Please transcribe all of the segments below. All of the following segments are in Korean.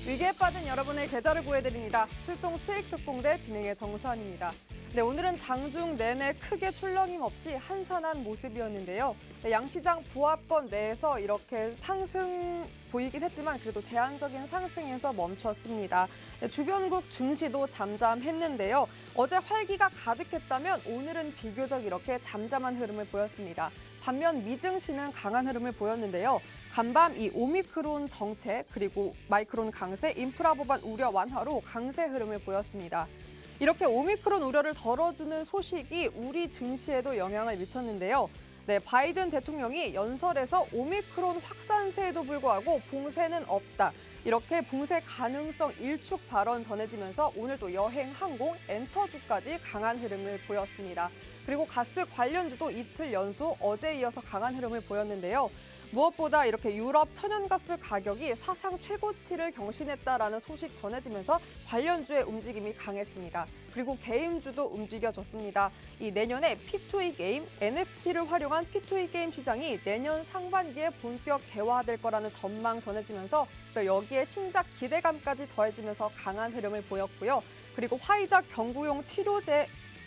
위기에 빠진 여러분의 계좌를 구해드립니다. 출동 수익 특공대 진행의 정수환입니다. 네, 오늘은 장중 내내 크게 출렁임 없이 한산한 모습이었는데요. 네, 양시장 부합권 내에서 이렇게 상승 보이긴 했지만 그래도 제한적인 상승에서 멈췄습니다. 네, 주변국 증시도 잠잠했는데요. 어제 활기가 가득했다면 오늘은 비교적 이렇게 잠잠한 흐름을 보였습니다. 반면 미증시는 강한 흐름을 보였는데요. 간밤 이 오미크론 정책 그리고 마이크론 강세, 인프라 법안 우려 완화로 강세 흐름을 보였습니다. 이렇게 오미크론 우려를 덜어주는 소식이 우리 증시에도 영향을 미쳤는데요. 네, 바이든 대통령이 연설에서 오미크론 확산세에도 불구하고 봉쇄는 없다. 이렇게 봉쇄 가능성 일축 발언 전해지면서 오늘 또 여행, 항공, 엔터주까지 강한 흐름을 보였습니다. 그리고 가스 관련주도 이틀 연속 어제에 이어서 강한 흐름을 보였는데요. 무엇보다 이렇게 유럽 천연가스 가격이 사상 최고치를 경신했다라는 소식 전해지면서 관련주의 움직임이 강했습니다. 그리고 게임주도 움직여졌습니다. 이 내년에 P2E 게임, NFT를 활용한 P2E 게임 시장이 내년 상반기에 본격 개화될 거라는 전망 전해지면서 또 여기에 신작 기대감까지 더해지면서 강한 흐름을 보였고요. 그리고 화이자 경구용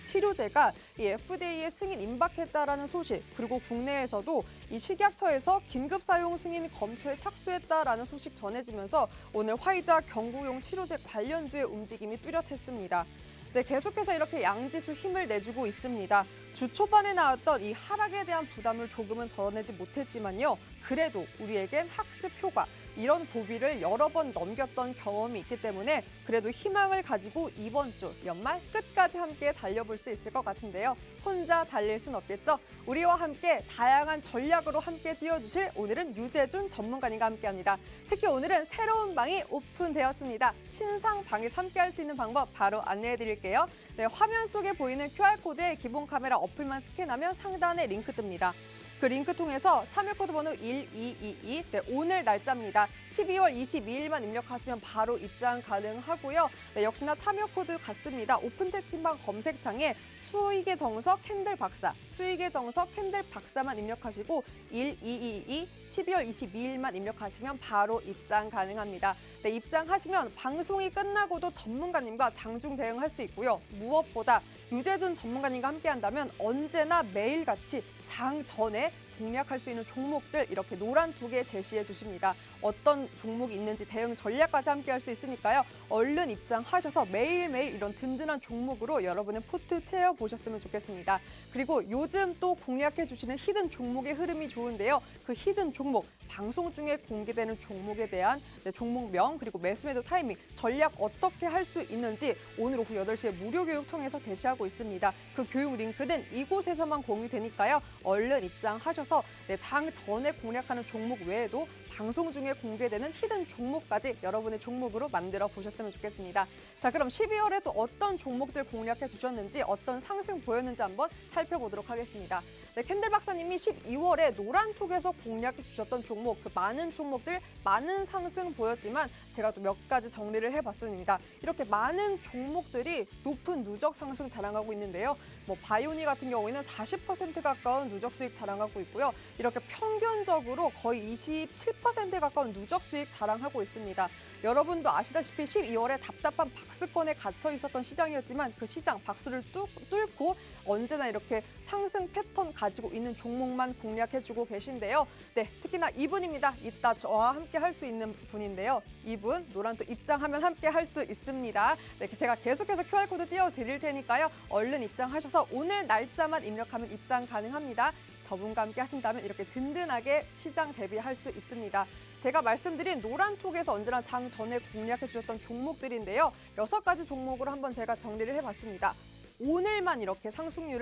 치료제가 이 FDA의 승인 임박했다라는 소식, 그리고 국내에서도 이 식약처에서 긴급 사용 승인 검토에 착수했다라는 소식 전해지면서 오늘 화이자 경구용 치료제 관련주의 움직임이 뚜렷했습니다. 네, 계속해서 이렇게 양지수 힘을 내주고 있습니다. 주 초반에 나왔던 이 하락에 대한 부담을 조금은 덜어내지 못했지만요. 그래도 우리에겐 학습 효과, 이런 고비를 여러 번 넘겼던 경험이 있기 때문에 그래도 희망을 가지고 이번 주 연말 끝까지 함께 달려볼 수 있을 것 같은데요. 혼자 달릴 순 없겠죠? 우리와 함께 다양한 전략으로 함께 뛰어주실 오늘은 유재준 전문가님과 함께합니다. 특히 오늘은 새로운 방이 오픈되었습니다. 신상 방에서 함께할 수 있는 방법 바로 안내해드릴게요. 네, 화면 속에 보이는 QR코드에 기본 카메라 어플만 스캔하면 상단에 링크 뜹니다. 그 링크 통해서 참여 코드 번호 1222, 네, 오늘 날짜입니다. 12월 22일만 입력하시면 바로 입장 가능하고요. 네, 역시나 참여 코드 같습니다. 오픈 채팅방 검색창에 수익의 정석 캔들 박사, 수익의 정석 캔들 박사만 입력하시고 1222, 12월 22일만 입력하시면 바로 입장 가능합니다. 네, 입장하시면 방송이 끝나고도 전문가님과 장중 대응할 수 있고요. 무엇보다 유재준 전문가님과 함께한다면 언제나 매일같이 장 전에 공략할 수 있는 종목들 이렇게 노란톡에 제시해 주십니다. 어떤 종목이 있는지 대응 전략까지 함께할 수 있으니까요. 얼른 입장하셔서 매일매일 이런 든든한 종목으로 여러분의 포트 채워보셨으면 좋겠습니다. 그리고 요즘 또 공략해 주시는 히든 종목의 흐름이 좋은데요. 그 히든 종목, 방송 중에 공개되는 종목에 대한 종목명 그리고 매수매도 타이밍, 전략 어떻게 할 수 있는지 오늘 오후 8시에 무료 교육 통해서 제시하고 있습니다. 그 교육 링크는 이곳에서만 공유되니까요. 얼른 입장하셔서 장 전에 공략하는 종목 외에도 방송 중에 공개되는 히든 종목까지 여러분의 종목으로 만들어 보셨으면 좋겠습니다. 자, 그럼 12월에 또 어떤 종목들 공략해 주셨는지 어떤 상승 보였는지 한번 살펴보도록 하겠습니다. 네, 캔들 박사님이 12월에 노란톡에서 공략해 주셨던 종목, 그 많은 종목들 많은 상승 보였지만 제가 또 몇 가지 정리를 해봤습니다. 이렇게 많은 종목들이 높은 누적 상승 자랑하고 있는데요. 바이오니 같은 경우에는 40% 가까운 누적 수익 자랑하고 있고요. 이렇게 평균적으로 거의 27% 가까운 누적 수익 자랑하고 있습니다. 여러분도 아시다시피 12월에 답답한 박스권에 갇혀 있었던 시장이었지만 그 시장 박스를 뚫고 언제나 이렇게 상승 패턴 가지고 있는 종목만 공략해주고 계신데요. 네, 특히나 이분입니다. 이따 저와 함께 할 수 있는 분인데요. 이분 노란톡 입장하면 함께 할 수 있습니다. 네, 제가 계속해서 QR코드 띄워드릴 테니까요. 얼른 입장하셔서 오늘 날짜만 입력하면 입장 가능합니다. 저분과 함께 하신다면 이렇게 든든하게 시장 대비할 수 있습니다. 제가 말씀드린 노란톡에서 언제나 장 전에 공략해 주셨던 종목들인데요. 6가지 종목으로 한번 제가 정리를 해봤습니다. 오늘만 이렇게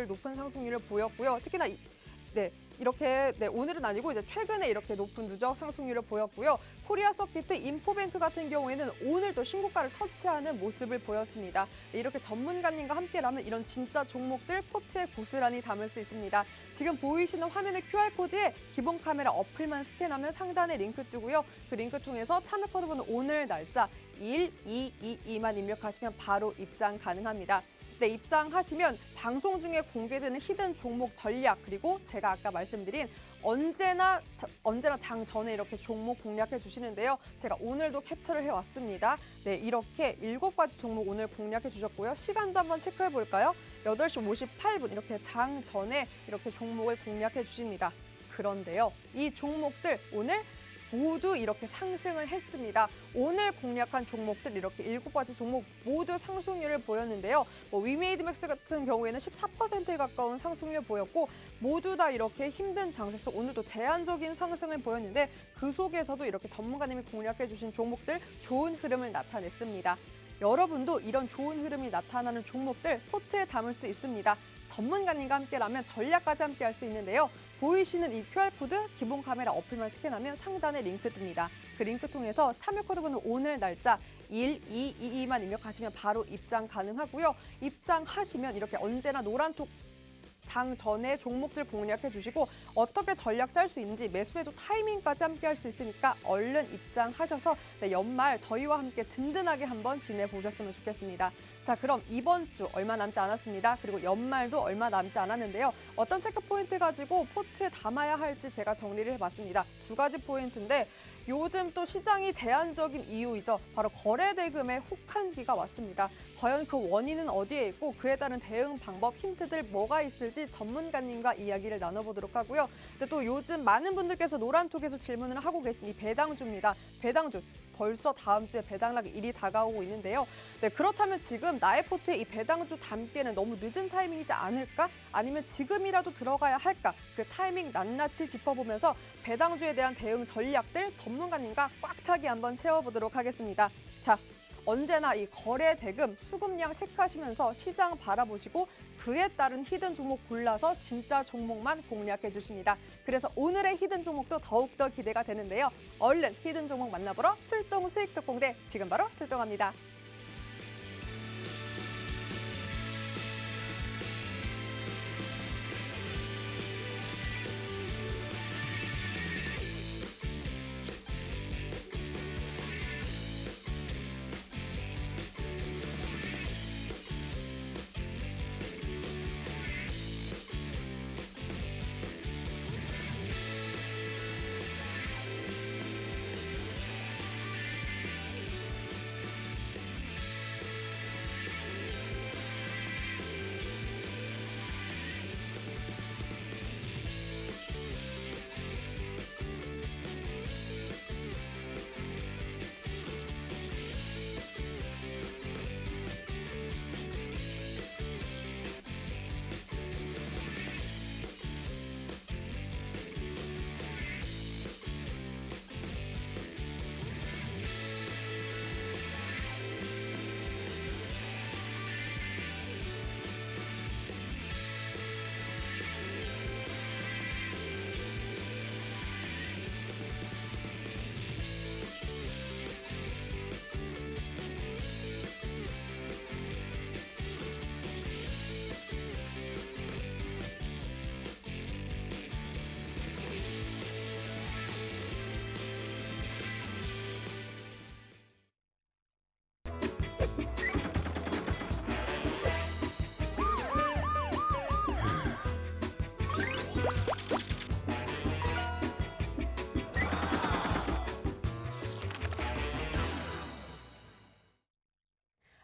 높은 상승률을 보였고요. 특히나 이렇게 오늘은 아니고 이제 최근에 이렇게 높은 누적 상승률을 보였고요. 코리아 서킷, 인포뱅크 같은 경우에는 오늘도 신고가를 터치하는 모습을 보였습니다. 이렇게 전문가님과 함께라면 이런 진짜 종목들 포트에 고스란히 담을 수 있습니다. 지금 보이시는 화면의 QR코드에 기본 카메라 어플만 스캔하면 상단에 링크 뜨고요. 그 링크 통해서 참여 코드 번호 오늘 날짜 1222만 입력하시면 바로 입장 가능합니다. 네, 입장하시면 방송 중에 공개되는 히든 종목 전략 그리고 제가 아까 말씀드린 언제나 장 전에 이렇게 종목 공략해 주시는데요. 제가 오늘도 캡처를 해왔습니다. 네, 이렇게 7가지 종목 오늘 공략해 주셨고요. 시간도 한번 체크해 볼까요? 8시 58분 이렇게 장 전에 이렇게 종목을 공략해 주십니다. 그런데요, 이 종목들 오늘 모두 이렇게 상승을 했습니다. 오늘 공략한 종목들 이렇게 7가지 종목 모두 상승률을 보였는데요. 위메이드맥스 같은 경우에는 14%에 가까운 상승률을 보였고 모두 다 이렇게 힘든 장세 속 오늘도 제한적인 상승을 보였는데 그 속에서도 이렇게 전문가님이 공략해 주신 종목들 좋은 흐름을 나타냈습니다. 여러분도 이런 좋은 흐름이 나타나는 종목들 포트에 담을 수 있습니다. 전문가님과 함께라면 전략까지 함께할 수 있는데요. 보이시는 이 QR코드 기본 카메라 어플만 스캔하면 상단에 링크 뜹니다. 그 링크 통해서 참여 코드번호 오늘 날짜 1222만 입력하시면 바로 입장 가능하고요. 입장하시면 이렇게 언제나 노란톡 장 전에 종목들 공략해 주시고 어떻게 전략 짤 수 있는지 매수매도 타이밍까지 함께 할 수 있으니까 얼른 입장하셔서 연말 저희와 함께 든든하게 한번 지내보셨으면 좋겠습니다. 자, 그럼 이번 주 얼마 남지 않았습니다. 그리고 연말도 얼마 남지 않았는데요. 어떤 체크 포인트 가지고 포트에 담아야 할지 제가 정리를 해봤습니다. 2가지 포인트인데 요즘 또 시장이 제한적인 이유이죠. 바로 거래대금의 혹한기가 왔습니다. 과연 그 원인은 어디에 있고 그에 따른 대응 방법, 힌트들 뭐가 있을지 전문가님과 이야기를 나눠보도록 하고요. 근데 또 요즘 많은 분들께서 노란톡에서 질문을 하고 계신 이 배당주입니다. 배당주. 벌써 다음 주에 배당락 일이 다가오고 있는데요. 네, 그렇다면 지금 나의 포트에 이 배당주 담기에는 너무 늦은 타이밍이지 않을까? 아니면 지금이라도 들어가야 할까? 그 타이밍 낱낱이 짚어보면서 배당주에 대한 대응 전략들 전문가님과 꽉 차게 한번 채워보도록 하겠습니다. 자, 언제나 이 거래 대금, 수급량 체크하시면서 시장 바라보시고 그에 따른 히든 종목 골라서 진짜 종목만 공략해 주십니다. 그래서 오늘의 히든 종목도 더욱더 기대가 되는데요. 얼른 히든 종목 만나보러 출동 수익특공대 지금 바로 출동합니다.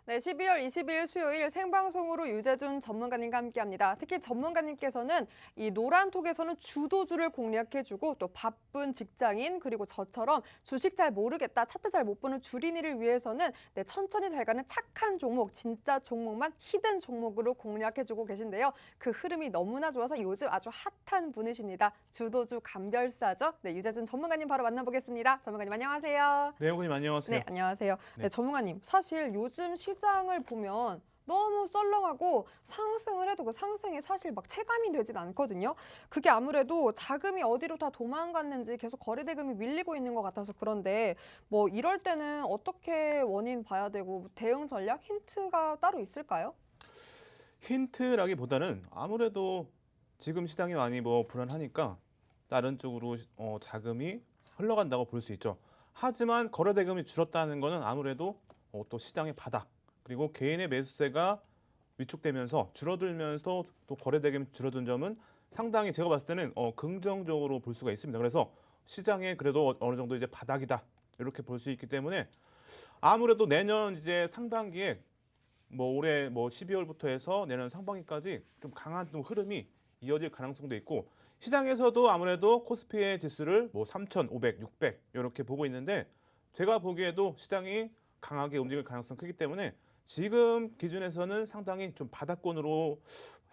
네, 12월 22일 수요일 생방송으로 유재준 전문가님과 함께합니다. 특히 전문가님께서는 이 노란톡에서는 주도주를 공략해주고 또 바쁜 직장인 그리고 저처럼 주식 잘 모르겠다, 차트 잘 못 보는 주린이를 위해서는 천천히 잘 가는 착한 종목, 진짜 종목만 히든 종목으로 공략해주고 계신데요. 그 흐름이 너무나 좋아서 요즘 아주 핫한 분이십니다. 주도주 감별사죠. 네, 유재준 전문가님 바로 만나보겠습니다. 전문가님 안녕하세요. 네, 형님 안녕하세요. 네, 안녕하세요. 네, 전문가님, 사실 요즘 시장을 보면 너무 썰렁하고 상승을 해도 그 상승이 사실 막 체감이 되진 않거든요. 그게 아무래도 자금이 어디로 다 도망갔는지 계속 거래대금이 밀리고 있는 것 같아서 그런데 뭐 이럴 때는 어떻게 원인 봐야 되고 대응 전략 힌트가 따로 있을까요? 힌트라기보다는 아무래도 지금 시장이 많이 불안하니까 다른 쪽으로 자금이 흘러간다고 볼 수 있죠. 하지만 거래대금이 줄었다는 것은 아무래도 또 시장의 바닥 그리고 개인의 매수세가 위축되면서 줄어들면서 또 거래대금이 줄어든 점은 상당히 제가 봤을 때는 긍정적으로 볼 수가 있습니다. 그래서 시장에 그래도 어느 정도 이제 바닥이다 이렇게 볼 수 있기 때문에 아무래도 내년 이제 상반기에 뭐 올해 뭐 12월부터 해서 내년 상반기까지 좀 강한 또 흐름이 이어질 가능성도 있고 시장에서도 아무래도 코스피의 지수를 뭐 3,500, 600 이렇게 보고 있는데 제가 보기에도 시장이 강하게 움직일 가능성이 크기 때문에 지금 기준에서는 상당히 좀 바닥권으로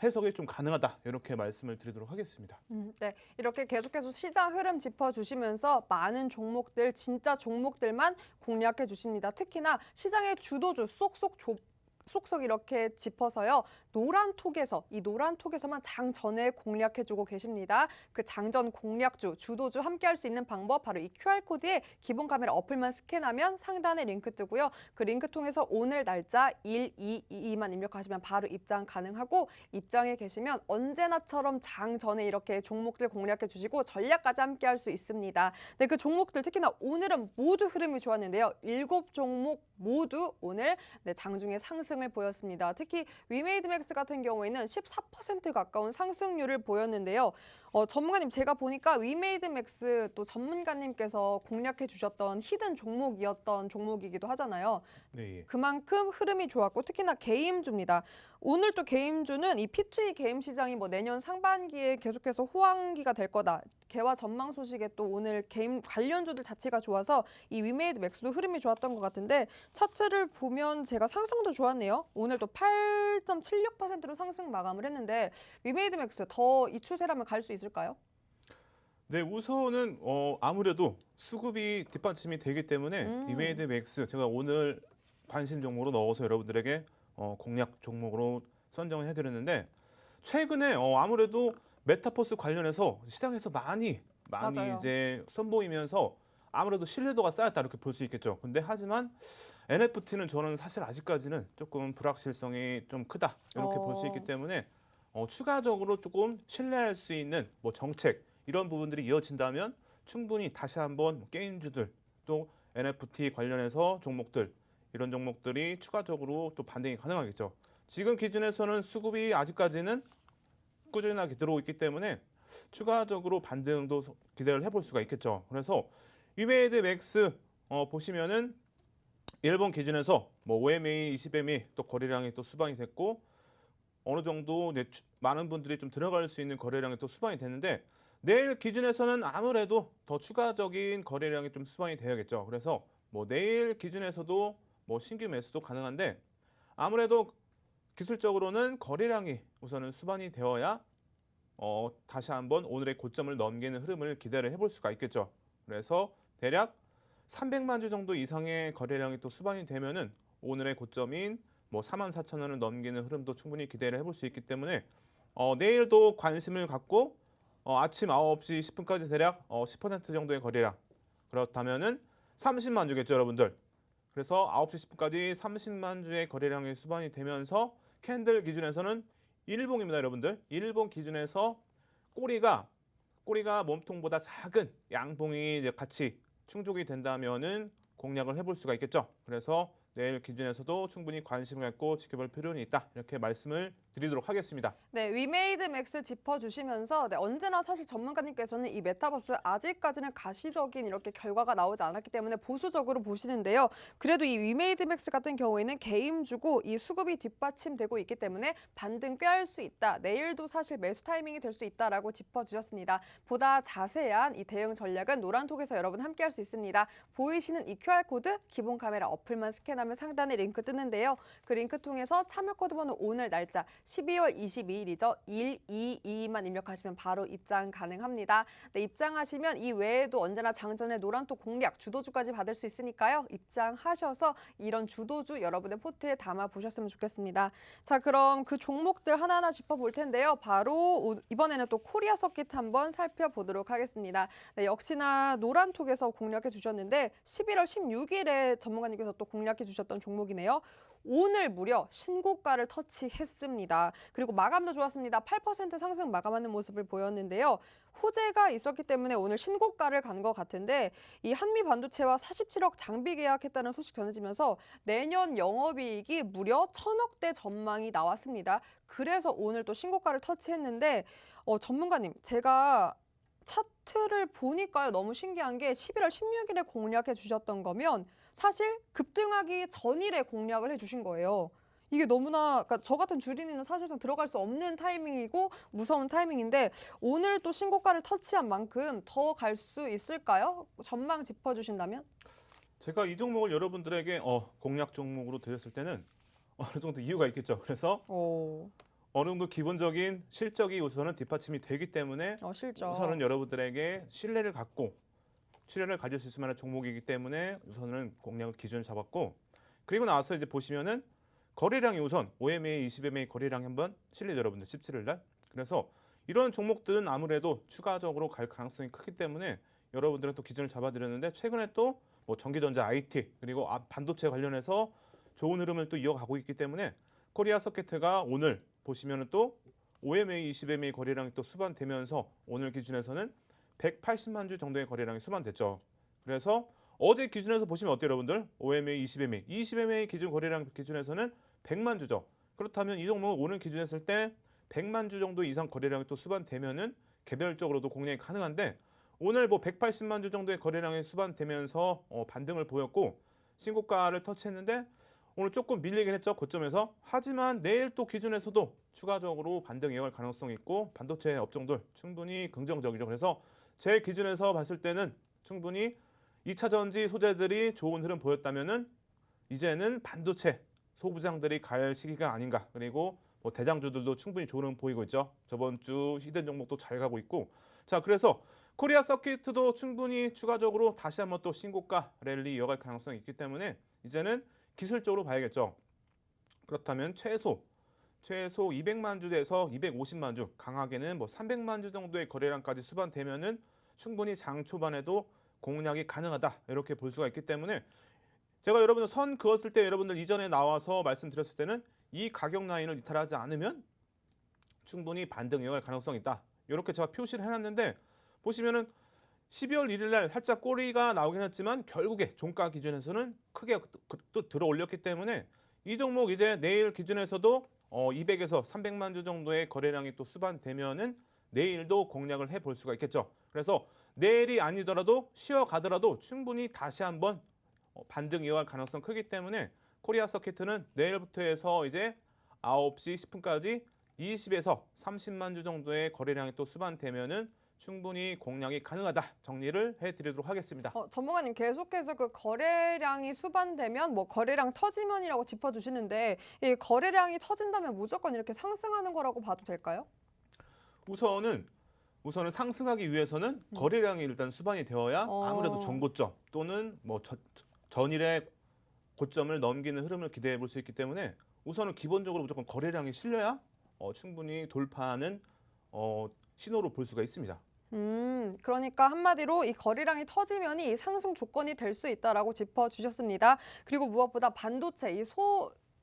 해석이 좀 가능하다 이렇게 말씀을 드리도록 하겠습니다. 네, 이렇게 계속해서 시장 흐름 짚어주시면서 많은 종목들, 진짜 종목들만 공략해 주십니다. 특히나 시장의 주도주 쏙쏙 이렇게 짚어서요. 이 노란 톡에서만 장전에 공략해주고 계십니다. 그 장전 공략주, 주도주 함께 할 수 있는 방법 바로 이 QR코드에 기본 카메라 어플만 스캔하면 상단에 링크 뜨고요. 그 링크 통해서 오늘 날짜 1222만 입력하시면 바로 입장 가능하고 입장에 계시면 언제나처럼 장전에 이렇게 종목들 공략해 주시고 전략까지 함께 할 수 있습니다. 네, 그 종목들 특히나 오늘은 모두 흐름이 좋았는데요. 7종목 모두 오늘 장중에 상승을 보였습니다. 특히 위메이드맥스 같은 경우에는 14% 가까운 상승률을 보였는데요. 전문가님 제가 보니까 위메이드맥스 또 전문가님께서 공략해 주셨던 히든 종목이었던 종목이기도 하잖아요. 네. 그만큼 흐름이 좋았고 특히나 게임주입니다. 오늘 또 게임주는 이 P2E 게임 시장이 뭐 내년 상반기에 계속해서 호황기가 될 거다. 개화 전망 소식에 또 오늘 게임 관련주들 자체가 좋아서 이 위메이드 맥스도 흐름이 좋았던 것 같은데 차트를 보면 제가 상승도 좋았네요. 오늘 또 8.76%로 상승 마감을 했는데 위메이드 맥스 더 이 추세라면 갈 수 있을까요? 네, 우선은 아무래도 수급이 뒷받침이 되기 때문에 이메이드 맥스 제가 오늘 관심 종목으로 넣어서 여러분들에게 공략 종목으로 선정을 해드렸는데 최근에 아무래도 메타버스 관련해서 시장에서 많이 맞아요. 이제 선보이면서 아무래도 신뢰도가 쌓였다 이렇게 볼 수 있겠죠. 근데 하지만 NFT는 저는 사실 아직까지는 조금 불확실성이 좀 크다 이렇게 볼 수 있기 때문에 추가적으로 조금 신뢰할 수 있는 뭐 정책 이런 부분들이 이어진다면 충분히 다시 한번 게임주들 또 NFT 관련해서 종목들 이런 종목들이 추가적으로 또 반등이 가능하겠죠. 지금 기준에서는 수급이 아직까지는 꾸준하게 들어오고 있기 때문에 추가적으로 반등도 기대를 해볼 수가 있겠죠. 그래서 위메이드 맥스 보시면은 일본 기준에서 뭐 OMA, 20MA 또 거래량이 또 수반이 됐고 어느 정도 이제 많은 분들이 좀 들어갈 수 있는 거래량이 또 수반이 됐는데 내일 기준에서는 아무래도 더 추가적인 거래량이 좀 수반이 돼야겠죠. 그래서 뭐 내일 기준에서도 뭐 신규 매수도 가능한데 아무래도 기술적으로는 거래량이 우선은 수반이 되어야 다시 한번 오늘의 고점을 넘기는 흐름을 기대를 해볼 수가 있겠죠. 그래서 대략 300만 주 정도 이상의 거래량이 또 수반이 되면은 오늘의 고점인 뭐 44,000원을 넘기는 흐름도 충분히 기대를 해볼 수 있기 때문에 내일도 관심을 갖고 아침 9시 10분까지 대략 10% 정도의 거래량 그렇다면은 30만 주겠죠, 여러분들. 그래서 9시 10분까지 30만 주의 거래량이 수반이 되면서 캔들 기준에서는 일봉입니다, 여러분들. 일봉 기준에서 꼬리가 몸통보다 작은 양봉이 이제 같이 충족이 된다면은 공략을 해볼 수가 있겠죠. 그래서 내일 기준에서도 충분히 관심을 갖고 지켜볼 필요는 있다. 이렇게 말씀을 드리도록 하겠습니다. 네, 위메이드 맥스 짚어주시면서 언제나 사실 전문가님께서는 이 메타버스 아직까지는 가시적인 이렇게 결과가 나오지 않았기 때문에 보수적으로 보시는데요. 그래도 이 위메이드 맥스 같은 경우에는 게임주고 이 수급이 뒷받침되고 있기 때문에 반등 꽤 할 수 있다. 내일도 사실 매수 타이밍이 될 수 있다라고 짚어주셨습니다. 보다 자세한 이 대응 전략은 노란톡에서 여러분 함께 할 수 있습니다. 보이시는 이 QR코드 기본 카메라 어플만 스캔하면 상단에 링크 뜨는데요. 그 링크 통해서 참여 코드 번호 오늘 날짜 12월 22일이죠. 122만 입력하시면 바로 입장 가능합니다. 네, 입장하시면 이 외에도 언제나 장전의 노란톡 공략, 주도주까지 받을 수 있으니까요. 입장하셔서 이런 주도주 여러분의 포트에 담아 보셨으면 좋겠습니다. 자, 그럼 그 종목들 하나하나 짚어볼 텐데요. 바로 이번에는 또 코리아 서킷 한번 살펴보도록 하겠습니다. 네, 역시나 노란톡에서 공략해 주셨는데 11월 16일에 전문가님께서 또 공략해 주셨던 종목이네요. 오늘 무려 신고가를 터치했습니다. 그리고 마감도 좋았습니다. 8% 상승 마감하는 모습을 보였는데요. 호재가 있었기 때문에 오늘 신고가를 간 것 같은데 이 한미 반도체와 47억 장비 계약했다는 소식 전해지면서 내년 영업이익이 무려 1,000억대 전망이 나왔습니다. 그래서 오늘 또 신고가를 터치했는데 전문가님, 제가 차트를 보니까요, 너무 신기한 게 11월 16일에 공략해 주셨던 거면 사실 급등하기 전일에 공략을 해 주신 거예요. 이게 너무나, 그러니까 저 같은 주린이는 사실상 들어갈 수 없는 타이밍이고 무서운 타이밍인데 오늘 또 신고가를 터치한 만큼 더 갈 수 있을까요? 전망 짚어주신다면? 제가 이 종목을 여러분들에게 공략 종목으로 드렸을 때는 어느 정도 이유가 있겠죠. 그래서 오, 어느 정도 기본적인 실적이 우선은 뒷받침이 되기 때문에 실적. 우선은 여러분들에게 신뢰를 갖고 출혈을 가질 수 있을 만한 종목이기 때문에 우선은 공략을 기준을 잡았고, 그리고 나서 이제 보시면은 거래량이 우선 OMA, 20MA 거래량이 한번 실리죠, 여러분들 17일 날. 그래서 이런 종목들은 아무래도 추가적으로 갈 가능성이 크기 때문에 여러분들은 또 기준을 잡아드렸는데, 최근에 또 뭐 전기전자, IT 그리고 반도체 관련해서 좋은 흐름을 또 이어가고 있기 때문에 코리아 서킷가 오늘 보시면은 또 OMA, 20MA 거래량이 또 수반되면서 오늘 기준에서는 180만 주 정도의 거래량이 수반됐죠. 그래서 어제 기준에서 보시면 어때요, 여러분들? OMA, 20MA, 20MA 기준 거래량 기준에서는 100만 주죠. 그렇다면 이 종목은 오늘 기준했을 때 100만 주 정도 이상 거래량이 또 수반되면은 개별적으로도 공략이 가능한데, 오늘 뭐 180만 주 정도의 거래량이 수반되면서 반등을 보였고 신고가를 터치했는데 오늘 조금 밀리긴 했죠, 고점에서. 하지만 내일 또 기준에서도 추가적으로 반등 이어갈 가능성이 있고 반도체 업종들 충분히 긍정적이죠. 그래서 제 기준에서 봤을 때는 충분히 2차 전지 소재들이 좋은 흐름 보였다면은 이제는 반도체 소부장들이 갈 시기가 아닌가. 그리고 뭐 대장주들도 충분히 좋은 흐름 보이고 있죠. 저번 주 히든 종목도 잘 가고 있고. 자, 그래서 코리아 서킷도 충분히 추가적으로 다시 한번 또 신고가 랠리 이어갈 가능성이 있기 때문에 이제는 기술적으로 봐야겠죠. 그렇다면 최소 200만 주에서 250만 주, 강하게는 뭐 300만 주 정도의 거래량까지 수반되면은 충분히 장 초반에도 공략이 가능하다, 이렇게 볼 수가 있기 때문에 제가 여러분들 선 그었을 때 여러분들 이전에 나와서 말씀드렸을 때는 이 가격 라인을 이탈하지 않으면 충분히 반등 이어갈 가능성이 있다, 이렇게 제가 표시를 해놨는데 보시면은 12월 1일 날 살짝 꼬리가 나오긴 했지만 결국에 종가 기준에서는 크게 또 들어 올렸기 때문에 이 종목 이제 내일 기준에서도 200에서 300만 주 정도의 거래량이 또 수반되면은 내일도 공략을 해볼 수가 있겠죠. 그래서 내일이 아니더라도 쉬어가더라도 충분히 다시 한번 반등 이어갈 가능성 크기 때문에 코리아 서킷은 내일부터 해서 이제 9시 10분까지 20에서 30만 주 정도의 거래량이 또 수반되면은 충분히 공략이 가능하다, 정리를 해드리도록 하겠습니다. 전문가님, 계속해서 그 거래량이 수반되면 뭐 거래량 터지면이라고 짚어주시는데 이 거래량이 터진다면 무조건 이렇게 상승하는 거라고 봐도 될까요? 우선은 상승하기 위해서는 거래량이 일단 수반이 되어야 아무래도 전고점 또는 뭐 전일의 고점을 넘기는 흐름을 기대해 볼 수 있기 때문에 우선은 기본적으로 무조건 거래량이 실려야 충분히 돌파하는 신호로 볼 수가 있습니다. 그러니까 한마디로 이 거래량이 터지면이 상승 조건이 될 수 있다라고 짚어주셨습니다. 그리고 무엇보다 반도체, 이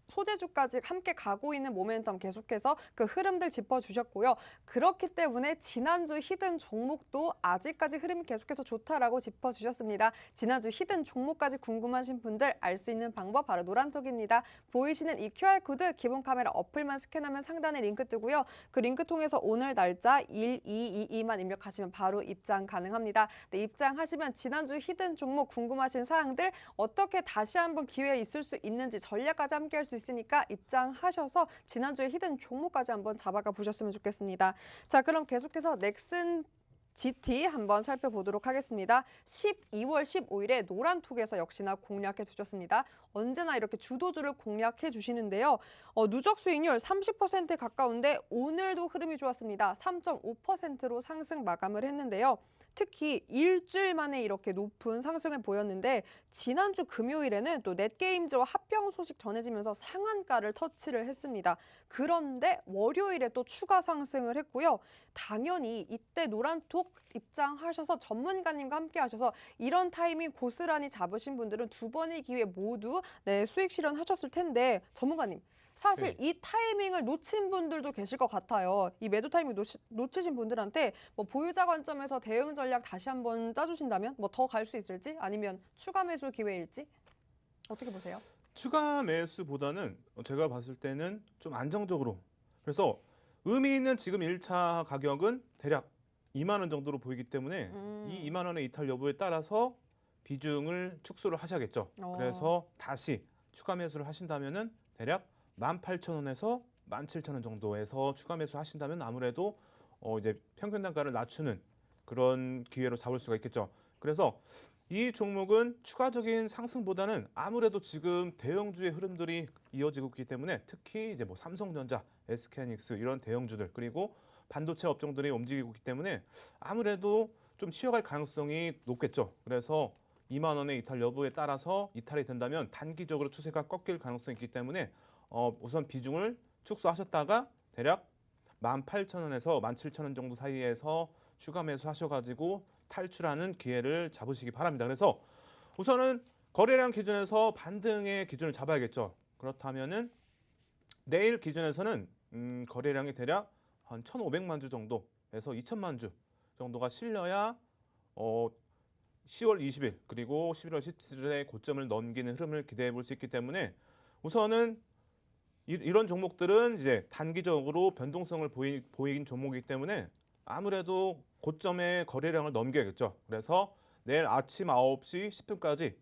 소재주까지 함께 가고 있는 모멘텀 계속해서 그 흐름들 짚어주셨고요. 그렇기 때문에 지난주 히든 종목도 아직까지 흐름이 계속해서 좋다라고 짚어주셨습니다. 지난주 히든 종목까지 궁금하신 분들 알 수 있는 방법 바로 노란톡입니다. 보이시는 이 QR코드 기본 카메라 어플만 스캔하면 상단에 링크 뜨고요. 그 링크 통해서 오늘 날짜 1222만 입력하시면 바로 입장 가능합니다. 네, 입장하시면 지난주 히든 종목 궁금하신 사항들 어떻게 다시 한번 기회 있을 수 있는지 전략까지 함께 할 수 있으니까 입장하셔서 지난주에 히든 종목까지 한번 잡아가 보셨으면 좋겠습니다. 자, 그럼 계속해서 넥슨 GT 한번 살펴보도록 하겠습니다. 12월 15일에 노란톡에서 역시나 공략해 주셨습니다. 언제나 이렇게 주도주를 공략해 주시는데요. 누적 수익률 30% 가까운데 오늘도 흐름이 좋았습니다. 3.5%로 상승 마감을 했는데요. 특히 일주일 만에 이렇게 높은 상승을 보였는데 지난주 금요일에는 또 넷게임즈와 합병 소식 전해지면서 상한가를 터치를 했습니다. 그런데 월요일에 또 추가 상승을 했고요. 당연히 이때 노란톡 입장하셔서 전문가님과 함께 하셔서 이런 타이밍 고스란히 잡으신 분들은 두 번의 기회 모두 수익 실현하셨을 텐데 전문가님. 사실 이 타이밍을 놓친 분들도 계실 것 같아요. 이 매도 타이밍 놓치신 분들한테 뭐 보유자 관점에서 대응 전략 다시 한번 짜주신다면 뭐 더 갈 수 있을지 아니면 추가 매수 기회일지 어떻게 보세요? 추가 매수보다는 제가 봤을 때는 좀 안정적으로. 그래서 의미 있는 지금 1차 가격은 대략 2만 원 정도로 보이기 때문에 이 2만 원의 이탈 여부에 따라서 비중을 축소를 하셔야겠죠. 그래서 다시 추가 매수를 하신다면은 대략 18,000원에서 17,000원 정도에서 추가 매수 하신다면 아무래도 이제 평균 단가를 낮추는 그런 기회로 잡을 수가 있겠죠. 그래서 이 종목은 추가적인 상승보다는 아무래도 지금 대형주의 흐름들이 이어지고 있기 때문에 특히 이제 뭐 삼성전자, SK하이닉스 이런 대형주들 그리고 반도체 업종들이 움직이고 있기 때문에 아무래도 좀 쉬어갈 가능성이 높겠죠. 그래서 2만 원의 이탈 여부에 따라서 이탈이 된다면 단기적으로 추세가 꺾일 가능성이 있기 때문에 우선 비중을 축소하셨다가 대략 18,000원에서 17,000원 정도 사이에서 추가 매수하셔가지고 탈출하는 기회를 잡으시기 바랍니다. 그래서 우선은 거래량 기준에서 반등의 기준을 잡아야겠죠. 그렇다면은 내일 기준에서는 거래량이 대략 한 1,500만 주 정도에서 2,000만 주 정도가 실려야 10월 20일 그리고 11월 17일에 고점을 넘기는 흐름을 기대해 볼 수 있기 때문에 우선은 이런 종목들은 이제 단기적으로 변동성을 보이긴 종목이기 때문에 아무래도 고점의 거래량을 넘겨야겠죠. 그래서 내일 아침 9시 10분까지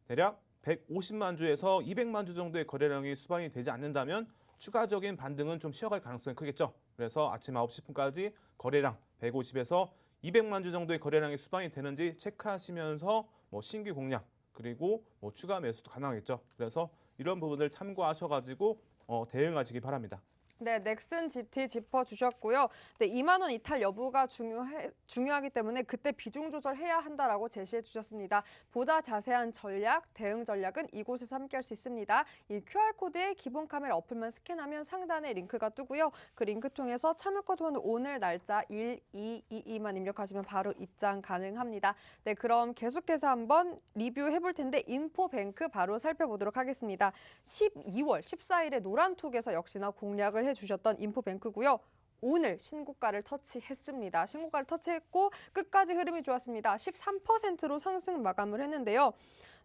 대략 150만 주에서 200만 주 정도의 거래량이 수반이 되지 않는다면 추가적인 반등은 좀 쉬어갈 가능성이 크겠죠. 그래서 아침 9시 10분까지 거래량 150에서 200만 주 정도의 거래량이 수반이 되는지 체크하시면서 뭐 신규 공략 그리고 뭐 추가 매수도 가능하겠죠. 그래서 이런 부분들 참고하셔가지고 대응하시기 바랍니다. 네, 넥슨 GT 짚어주셨고요. 네, 2만 원 이탈 여부가 중요하기 때문에 그때 비중 조절해야 한다라고 제시해 주셨습니다. 보다 자세한 전략, 대응 전략은 이곳에서 함께할 수 있습니다. 이 QR코드에 기본 카메라 어플만 스캔하면 상단에 링크가 뜨고요. 그 링크 통해서 참여 코드는 오늘 날짜 1222만 입력하시면 바로 입장 가능합니다. 네, 그럼 계속해서 한번 리뷰해 볼 텐데 인포뱅크 바로 살펴보도록 하겠습니다. 12월 14일에 노란톡에서 역시나 공략을 해주셨던 인포뱅크고요. 오늘 신고가를 터치했습니다. 신고가를 터치했고 끝까지 흐름이 좋았습니다. 13%로 상승 마감을 했는데요.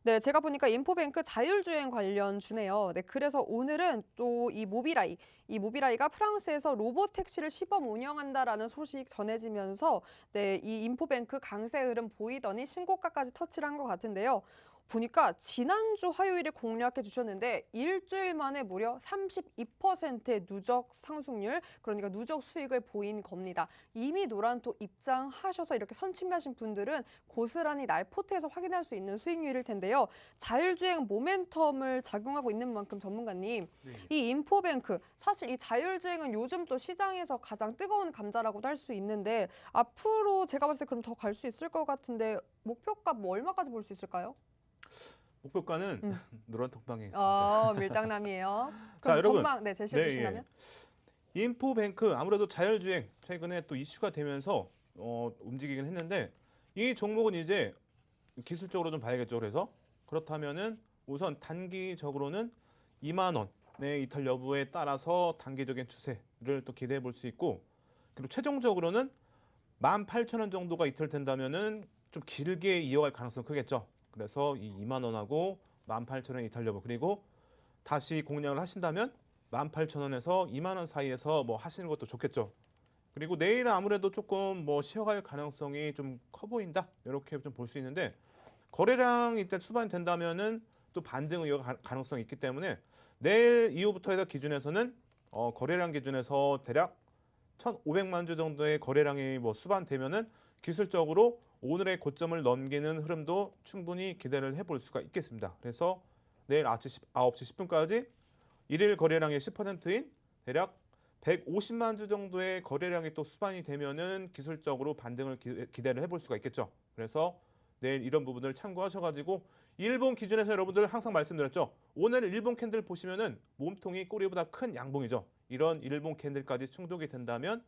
네, 제가 보니까 인포뱅크 자율주행 관련 주네요. 네, 그래서 오늘은 또 이 모비라이가 프랑스에서 로봇 택시를 시범 운영한다라는 소식 전해지면서 네, 이 인포뱅크 강세 흐름 보이더니 신고가까지 터치를 한 것 같은데요. 보니까 지난주 화요일에 공략해 주셨는데 일주일 만에 무려 32%의 누적 상승률, 그러니까 누적 수익을 보인 겁니다. 이미 노란톡 입장하셔서 이렇게 선침하신 분들은 고스란히 날포트에서 확인할 수 있는 수익률일 텐데요. 자율주행 모멘텀을 작용하고 있는 만큼 전문가님, 이 인포뱅크, 사실 이 자율주행은 요즘 또 시장에서 가장 뜨거운 감자라고도 할 수 있는데 앞으로 제가 봤을 때 그럼 더 갈 수 있을 것 같은데 목표값 뭐 얼마까지 볼 수 있을까요? 목표가는 노란톡방에 있습니다. 밀당남이에요. 자, 그럼 여러분. 전망 제시해 주신다면? 인포뱅크 아무래도 자율주행 최근에 또 이슈가 되면서 움직이긴 했는데 이 종목은 이제 기술적으로 좀 봐야겠죠. 그래서 그렇다면은 우선 단기적으로는 2만 원의 이탈 여부에 따라서 단기적인 추세를 또 기대해 볼 수 있고 그리고 최종적으로는 18,000원 정도가 이탈된다면은 좀 길게 이어갈 가능성이 크겠죠. 그래서 이 2만 원하고 18,000원 이탈 여부 그리고 다시 공략을 하신다면 18,000원에서 2만 원 사이에서 뭐 하시는 것도 좋겠죠. 그리고 내일은 아무래도 조금 뭐 쉬어갈 가능성이 좀 커 보인다. 이렇게 좀 볼 수 있는데 거래량이 일단 수반이 된다면은 또 반등의 가능성이 있기 때문에 내일 이후부터 해서 기준에서는 거래량 기준에서 대략 1,500만 주 정도의 거래량이 뭐 수반되면은 기술적으로 오늘의 고점을 넘기는 흐름도 충분히 기대를 해볼 수가 있겠습니다. 그래서 내일 아침 9시 10분까지 일일 거래량의 10%인 대략 150만 주 정도의 거래량이 또 수반이 되면은 기술적으로 반등을 기대를 해볼 수가 있겠죠. 그래서 내일 이런 부분을 참고하셔가지고 일본 기준에서 여러분들 항상 말씀드렸죠. 오늘 일본 캔들 보시면은 몸통이 꼬리보다 큰 양봉이죠. 이런 일본 캔들까지 충족이 된다면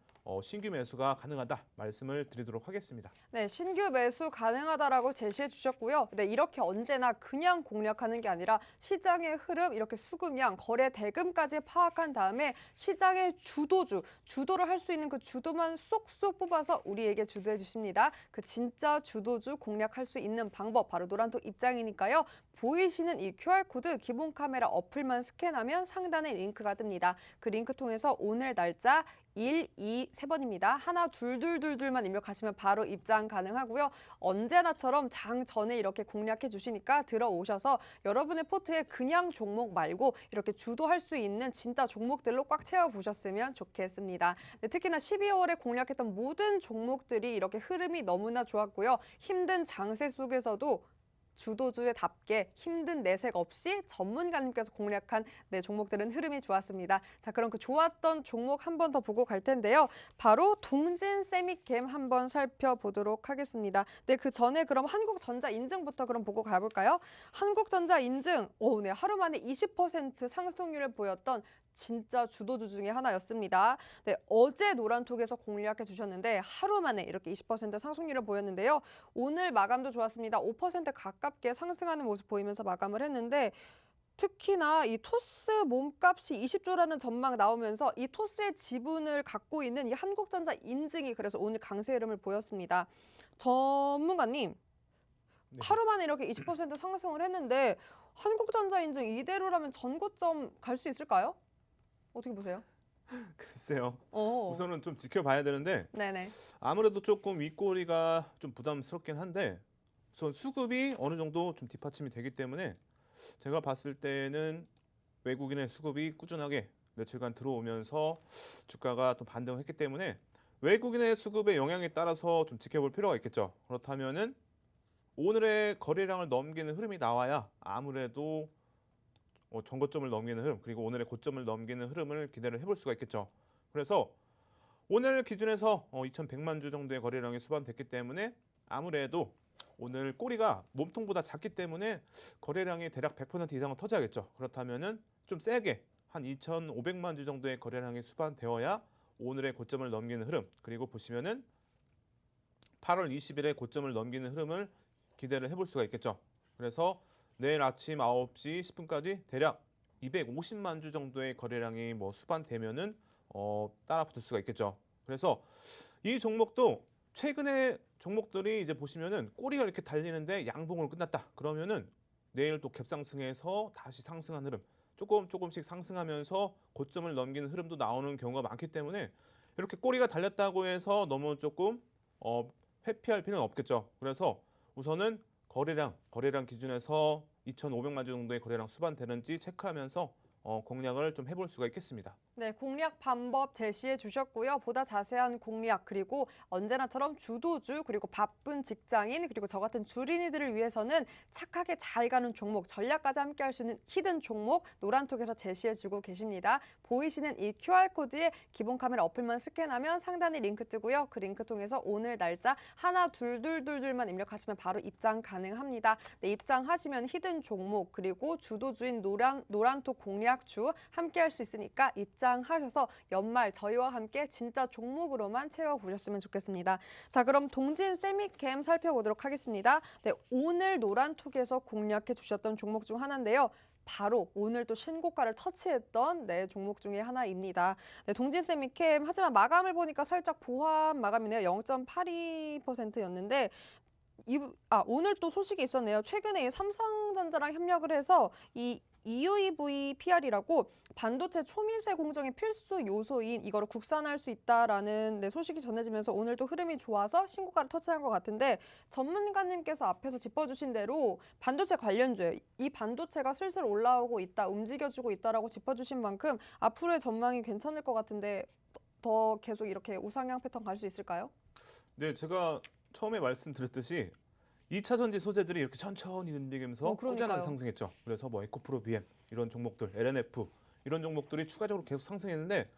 신규 매수가 가능하다 말씀을 드리도록 하겠습니다. 네, 신규 매수 가능하다라고 제시해 주셨고요. 네, 이렇게 언제나 그냥 공략하는 게 아니라 시장의 흐름, 이렇게 수급량, 거래 대금까지 파악한 다음에 시장의 주도를 할 수 있는 그 주도만 쏙쏙 뽑아서 우리에게 주도해 주십니다. 그 진짜 주도주 공략할 수 있는 방법, 바로 노란톡 입장이니까요. 보이시는 이 QR코드 기본 카메라 어플만 스캔하면 상단에 링크가 뜹니다. 그 링크 통해서 오늘 날짜 1, 2, 3번입니다. 하나, 둘만 입력하시면 바로 입장 가능하고요. 언제나처럼 장 전에 이렇게 공략해 주시니까 들어오셔서 여러분의 포트에 그냥 종목 말고 이렇게 주도할 수 있는 진짜 종목들로 꽉 채워보셨으면 좋겠습니다. 네, 특히나 12월에 공략했던 모든 종목들이 이렇게 흐름이 너무나 좋았고요. 힘든 장세 속에서도 주도주의답게 힘든 내색 없이 전문가님께서 공략한 종목들은 흐름이 좋았습니다. 자, 그럼 그 좋았던 종목 한 번 더 보고 갈 텐데요. 바로 동진 세미캠 한번 살펴보도록 하겠습니다. 네, 그 전에 그럼 한국전자 인증부터 그럼 보고 가볼까요? 한국전자 인증, 네, 하루 만에 20% 상승률을 보였던 진짜 주도주 중에 하나였습니다. 네, 어제 노란톡에서 공략해 주셨는데 하루 만에 이렇게 20% 상승률을 보였는데요. 오늘 마감도 좋았습니다. 5% 가깝게 상승하는 모습 보이면서 마감을 했는데 특히나 이 토스 몸값이 20조라는 전망 나오면서 이 토스의 지분을 갖고 있는 이 한국전자 인증이 그래서 오늘 강세 흐름을 보였습니다. 전문가님, 네. 하루 만에 이렇게 20% 상승을 했는데 한국전자 인증 이대로라면 전고점 갈 수 있을까요? 어떻게 보세요? 글쎄요. 우선은 좀 지켜봐야 되는데 네네. 아무래도 조금 윗꼬리가 좀 부담스럽긴 한데 우선 수급이 어느 정도 좀 뒷받침이 되기 때문에 제가 봤을 때는 외국인의 수급이 꾸준하게 며칠간 들어오면서 주가가 또 반등을 했기 때문에 외국인의 수급의 영향에 따라서 좀 지켜볼 필요가 있겠죠. 그렇다면은 오늘의 거래량을 넘기는 흐름이 나와야 아무래도 전고점을 넘기는 흐름, 그리고 오늘의 고점을 넘기는 흐름을 기대를 해볼 수가 있겠죠. 그래서 오늘 기준에서 2,100만 주 정도의 거래량이 수반됐기 때문에 아무래도 오늘 꼬리가 몸통보다 작기 때문에 거래량이 대략 100% 이상은 터져야겠죠. 그렇다면은 좀 세게 한 2,500만 주 정도의 거래량이 수반되어야 오늘의 고점을 넘기는 흐름, 그리고 보시면은 8월 20일에 고점을 넘기는 흐름을 기대를 해볼 수가 있겠죠. 그래서 내일 아침 9시 10분까지 대략 250만 주 정도의 거래량이 수반되면은 따라 붙을 수가 있겠죠. 그래서 이 종목도 최근에 종목들이 이제 보시면은 꼬리가 이렇게 달리는데 양봉으로 끝났다. 그러면은 내일 또 갭상승해서 다시 상승한 흐름, 조금씩 상승하면서 고점을 넘기는 흐름도 나오는 경우가 많기 때문에 이렇게 꼬리가 달렸다고 해서 너무 조금 회피할 필요는 없겠죠. 그래서 우선은 거래량 기준에서 2,500만 주 정도의 거래량 수반되는지 체크하면서 공략을 좀 해볼 수가 있겠습니다. 네, 공략 방법 제시해 주셨고요. 보다 자세한 공략, 그리고 언제나처럼 주도주, 그리고 바쁜 직장인, 그리고 저 같은 주린이들을 위해서는 착하게 잘 가는 종목, 전략까지 함께 할 수 있는 히든 종목 노란톡에서 제시해 주고 계십니다. 보이시는 이 QR코드에 기본 카메라 어플만 스캔하면 상단에 링크 뜨고요. 그 링크 통해서 오늘 날짜 하나, 둘만 입력하시면 바로 입장 가능합니다. 네, 입장하시면 히든 종목, 그리고 주도주인 노란톡 공략주 함께 할 수 있으니까 입장하셔서 연말 저희와 함께 진짜 종목으로만 채워보셨으면 좋겠습니다. 자, 그럼 동진 세미캠 살펴보도록 하겠습니다. 네, 오늘 노란톡에서 공략해 주셨던 종목 중 하나인데요. 바로 오늘 또 신고가를 터치했던 종목 중에 하나입니다. 네, 동진 세미캠, 하지만 마감을 보니까 살짝 보합 마감이네요. 0.82%였는데 오늘 또 소식이 있었네요. 최근에 삼성전자랑 협력을 해서 이 EUV PR이라고 반도체 초미세 공정의 필수 요소인 이거를 국산화할 수 있다라는 소식이 전해지면서 오늘도 흐름이 좋아서 신고가를 터치한 것 같은데, 전문가님께서 앞에서 짚어주신 대로 반도체 관련주에 이 반도체가 슬슬 올라오고 있다, 움직여주고 있다라고 짚어주신 만큼 앞으로의 전망이 괜찮을 것 같은데 더 계속 이렇게 우상향 패턴 갈 수 있을까요? 네, 제가 처음에 말씀드렸듯이 2차 전지 소재들이 이렇게 천천히 움직이면서 꾸준하게 상승했죠. 그래서 에코프로 BM 이런 종목들, LNF 이런 종목들이 추가적으로 계속 상승했는데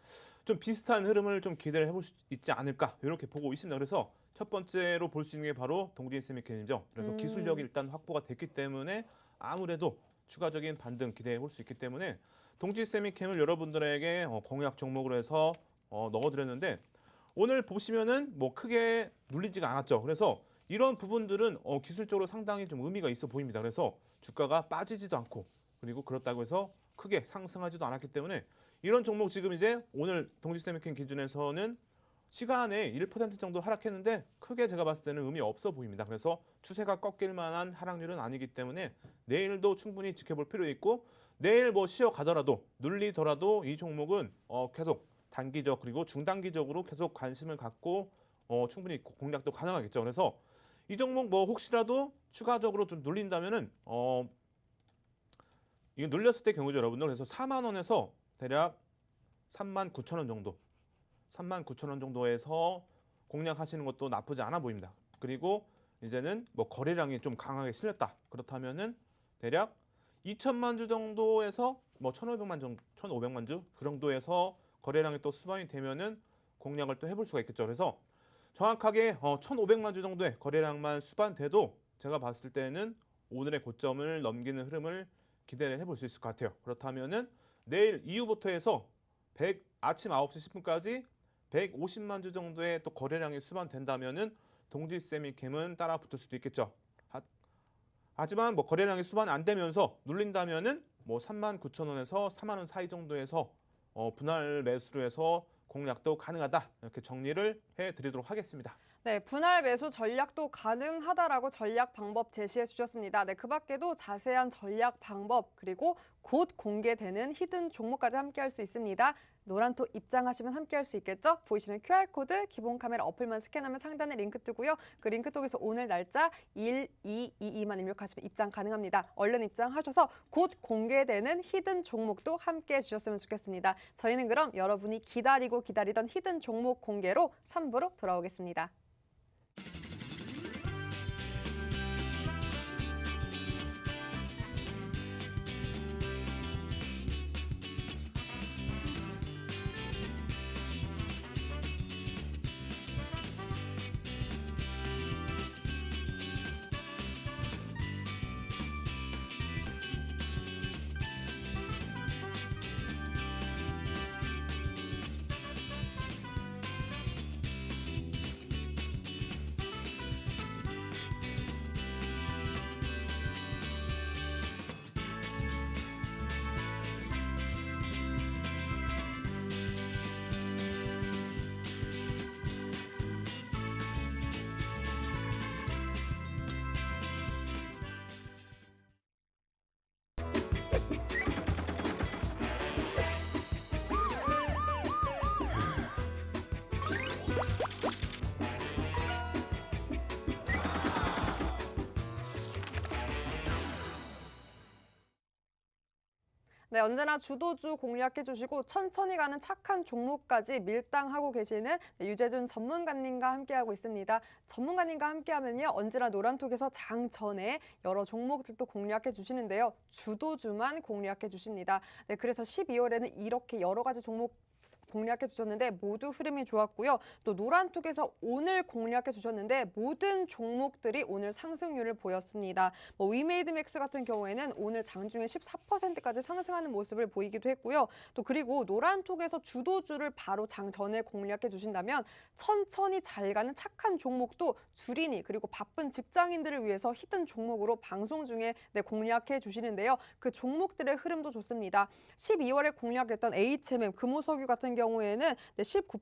좀 비슷한 흐름을 좀 기대를 해볼 수 있지 않을까 이렇게 보고 있습니다. 그래서 첫 번째로 볼 수 있는 게 바로 동진세미캠이죠. 그래서 기술력이 일단 확보가 됐기 때문에 아무래도 추가적인 반등 기대해 볼 수 있기 때문에 동진세미캠을 여러분들에게 공약 종목으로 해서 넣어드렸는데 오늘 보시면은 뭐 크게 눌리지가 않았죠. 그래서 이런 부분들은 기술적으로 상당히 좀 의미가 있어 보입니다. 그래서 주가가 빠지지도 않고 그리고 그렇다고 해서 크게 상승하지도 않았기 때문에 이런 종목 지금 이제 오늘 동지스테미캠 기준에서는 시간에 1% 정도 하락했는데 크게 제가 봤을 때는 의미 없어 보입니다. 그래서 추세가 꺾일 만한 하락률은 아니기 때문에 내일도 충분히 지켜볼 필요 있고 내일 뭐 쉬어가더라도 눌리더라도 이 종목은 계속 단기적 그리고 중단기적으로 계속 관심을 갖고 충분히 공략도 가능하겠죠. 그래서 이 종목 뭐 혹시라도 추가적으로 좀 눌린다면은 이거 눌렸을 때 경우죠, 여러분들. 그래서 4만 원에서 대략 3만 9천 원 정도, 3만 9천 원 정도에서 공략하시는 것도 나쁘지 않아 보입니다. 그리고 이제는 뭐 거래량이 좀 강하게 실렸다. 그렇다면은 대략 2천만 주 정도에서 뭐 1,500만 정도, 1,500만 주 그 정도에서 거래량이 또 수반이 되면은 공략을 또 해볼 수가 있겠죠. 그래서 정확하게 1,500만 주 정도의 거래량만 수반돼도 제가 봤을 때는 오늘의 고점을 넘기는 흐름을 기대를 해볼 수 있을 것 같아요. 그렇다면은 내일 이후부터 해서 아침 9시 10분까지 150만 주 정도의 또 거래량이 수반된다면은 동지세미캠은 따라 붙을 수도 있겠죠. 하지만 뭐 거래량이 수반 안 되면서 눌린다면은 뭐 3만 9천 원에서 4만 원 사이 정도에서 분할 매수로 해서 공략도 가능하다. 이렇게 정리를 해드리도록 하겠습니다. 네, 분할 매수 전략도 가능하다라고 전략 방법 제시해 주셨습니다. 네, 그 밖에도 자세한 전략 방법 그리고 곧 공개되는 히든 종목까지 함께할 수 있습니다. 노란톡 입장하시면 함께할 수 있겠죠? 보이시는 QR코드 기본 카메라 어플만 스캔하면 상단에 링크 뜨고요. 그 링크톡에서 오늘 날짜 1222만 입력하시면 입장 가능합니다. 얼른 입장하셔서 곧 공개되는 히든 종목도 함께해 주셨으면 좋겠습니다. 저희는 그럼 여러분이 기다리던 히든 종목 공개로 3부로 돌아오겠습니다. 네, 언제나 주도주 공략해 주시고 천천히 가는 착한 종목까지 밀당하고 계시는 유재준 전문가님과 함께하고 있습니다. 전문가님과 함께하면요, 언제나 노란톡에서 장 전에 여러 종목들도 공략해 주시는데요. 주도주만 공략해 주십니다. 네, 그래서 12월에는 이렇게 여러 가지 종목 공략해 주셨는데 모두 흐름이 좋았고요. 또 노란톡에서 오늘 공략해 주셨는데 모든 종목들이 오늘 상승률을 보였습니다. 뭐 위메이드맥스 같은 경우에는 오늘 장중에 14%까지 상승하는 모습을 보이기도 했고요. 또 그리고 노란톡에서 주도주를 바로 장 전에 공략해 주신다면 천천히 잘 가는 착한 종목도 주린이 그리고 바쁜 직장인들을 위해서 히든 종목으로 방송 중에 공략해 주시는데요. 그 종목들의 흐름도 좋습니다. 12월에 공략했던 HMM, 금호석유 같은 경우에는 19%,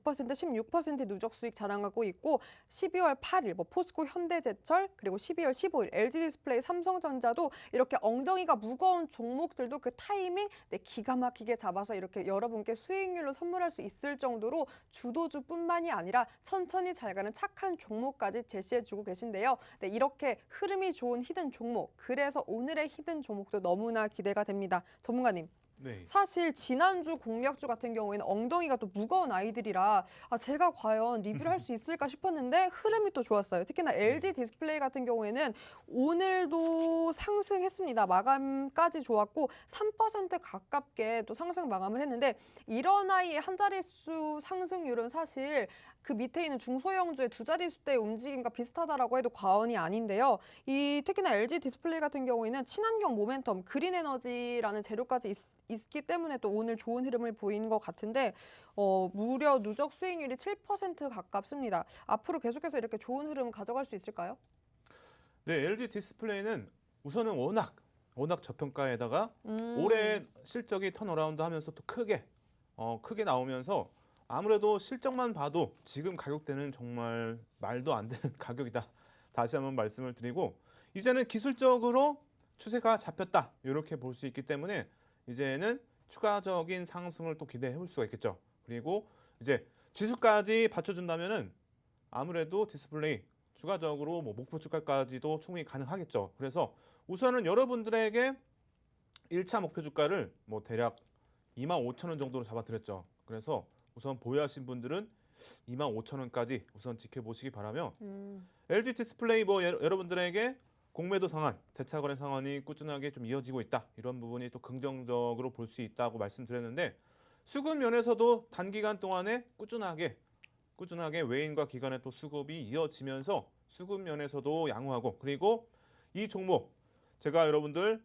16% 누적 수익 자랑하고 있고 12월 8일 포스코 현대제철 그리고 12월 15일 LG디스플레이 삼성전자도 이렇게 엉덩이가 무거운 종목들도 그 타이밍 기가 막히게 잡아서 이렇게 여러분께 수익률로 선물할 수 있을 정도로 주도주뿐만이 아니라 천천히 잘 가는 착한 종목까지 제시해주고 계신데요. 네, 이렇게 흐름이 좋은 히든 종목, 그래서 오늘의 히든 종목도 너무나 기대가 됩니다. 전문가님. 네. 사실 지난주 공략주 같은 경우에는 엉덩이가 또 무거운 아이들이라 제가 과연 리뷰를 할 수 있을까 싶었는데 흐름이 또 좋았어요. 특히나 LG 디스플레이 같은 경우에는 오늘도 상승했습니다. 마감까지 좋았고 3% 가깝게 또 상승 마감을 했는데 이런 아이의 한 자릿수 상승률은 사실 그 밑에 있는 중소형주의 두 자릿수대의 움직임과 비슷하다라고 해도 과언이 아닌데요. 이 특히나 LG 디스플레이 같은 경우에는 친환경 모멘텀, 그린 에너지라는 재료까지 있기 때문에 또 오늘 좋은 흐름을 보인 것 같은데 무려 누적 수익률이 7% 가깝습니다. 앞으로 계속해서 이렇게 좋은 흐름 가져갈 수 있을까요? 네, LG 디스플레이는 우선은 워낙 저평가에다가 올해 실적이 턴어라운드 하면서 또 크게 나오면서 아무래도 실적만 봐도 지금 가격대는 정말 말도 안 되는 가격이다. 다시 한번 말씀을 드리고 이제는 기술적으로 추세가 잡혔다. 이렇게 볼 수 있기 때문에 이제는 추가적인 상승을 또 기대해 볼 수가 있겠죠. 그리고 이제 지수까지 받쳐준다면은 아무래도 디스플레이 추가적으로 뭐 목표 주가까지도 충분히 가능하겠죠. 그래서 우선은 여러분들에게 1차 목표 주가를 뭐 대략 25,000원 정도로 잡아드렸죠. 그래서 우선 보유하신 분들은 25,000원까지 우선 지켜보시기 바라며 LG 디스플레이 뭐 여러분들에게 공매도 상한, 대차 거래 상한이 꾸준하게 좀 이어지고 있다. 이런 부분이 또 긍정적으로 볼 수 있다고 말씀드렸는데 수급 면에서도 단기간 동안에 꾸준하게 외인과 기관의 또 수급이 이어지면서 수급 면에서도 양호하고 그리고 이 종목 제가 여러분들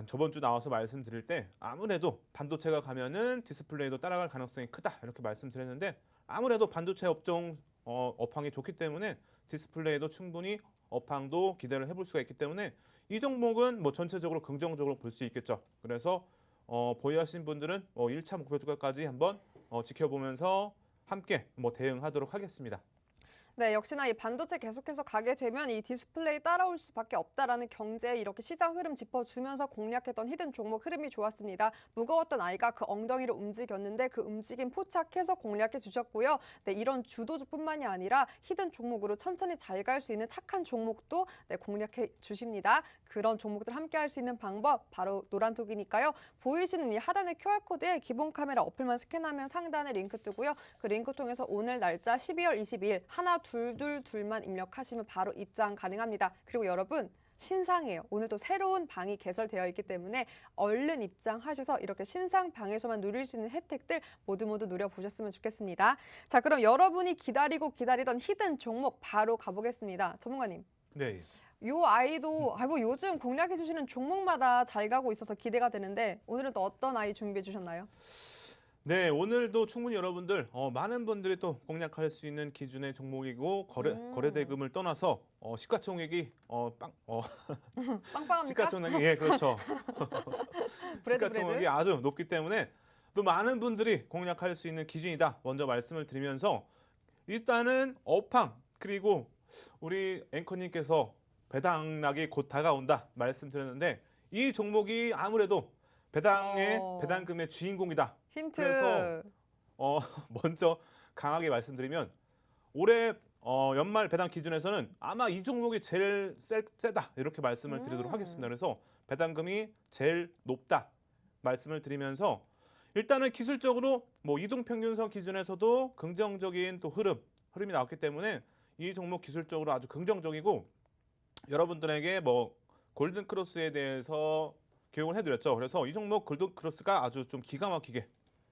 저번 주 나와서 말씀드릴 때 아무래도 반도체가 가면은 디스플레이도 따라갈 가능성이 크다 이렇게 말씀드렸는데 아무래도 반도체 업종 업황이 좋기 때문에 디스플레이도 충분히 업황도 기대를 해볼 수가 있기 때문에 이 종목은 뭐 전체적으로 긍정적으로 볼 수 있겠죠. 그래서 보유하신 분들은 1차 목표 주가까지 한번 지켜보면서 함께 뭐 대응하도록 하겠습니다. 네, 역시나 이 반도체 계속해서 가게 되면 이 디스플레이 따라올 수밖에 없다라는 경제에 이렇게 시장 흐름 짚어주면서 공략했던 히든 종목 흐름이 좋았습니다. 무거웠던 아이가 그 엉덩이를 움직였는데 그 움직임 포착해서 공략해 주셨고요. 네, 이런 주도주뿐만이 아니라 히든 종목으로 천천히 잘 갈 수 있는 착한 종목도 공략해 주십니다. 그런 종목들 함께 할 수 있는 방법 바로 노란톡이니까요. 보이시는 이 하단의 QR코드에 기본 카메라 어플만 스캔하면 상단에 링크 뜨고요. 그 링크 통해서 오늘 날짜 12월 22일 하나 둘만 입력하시면 바로 입장 가능합니다. 그리고 여러분 신상이에요. 오늘도 새로운 방이 개설되어 있기 때문에 얼른 입장하셔서 이렇게 신상 방에서만 누릴 수 있는 혜택들 모두 누려보셨으면 좋겠습니다. 자, 그럼 여러분이 기다리던 히든 종목 바로 가보겠습니다. 전문가님. 네. 요 아이도 뭐 요즘 공략해 주시는 종목마다 잘 가고 있어서 기대가 되는데 오늘은 또 어떤 아이 준비해 주셨나요? 네, 오늘도 충분히 여러분들 많은 분들이 또 공략할 수 있는 기준의 종목이고 거래 대금을 떠나서 시가총액이 빵빵합니까? 시가총액이 예, 그렇죠. 시가총액이 아주 높기 때문에 또 많은 분들이 공략할 수 있는 기준이다. 먼저 말씀을 드리면서 일단은 업황 그리고 우리 앵커님께서 배당락이 곧 다가온다 말씀드렸는데 이 종목이 아무래도 배당금의 주인공이다. 힌트. 그래서 먼저 강하게 말씀드리면 올해 연말 배당 기준에서는 아마 이 종목이 제일 세다 이렇게 말씀을 드리도록 하겠습니다. 그래서 배당금이 제일 높다 말씀을 드리면서 일단은 기술적으로 뭐 이동평균선 기준에서도 긍정적인 또 흐름이 나왔기 때문에 이 종목 기술적으로 아주 긍정적이고 여러분들에게 뭐 골든 크로스에 대해서 교육을 해드렸죠. 그래서 이 종목 골든 크로스가 아주 좀 기가 막히게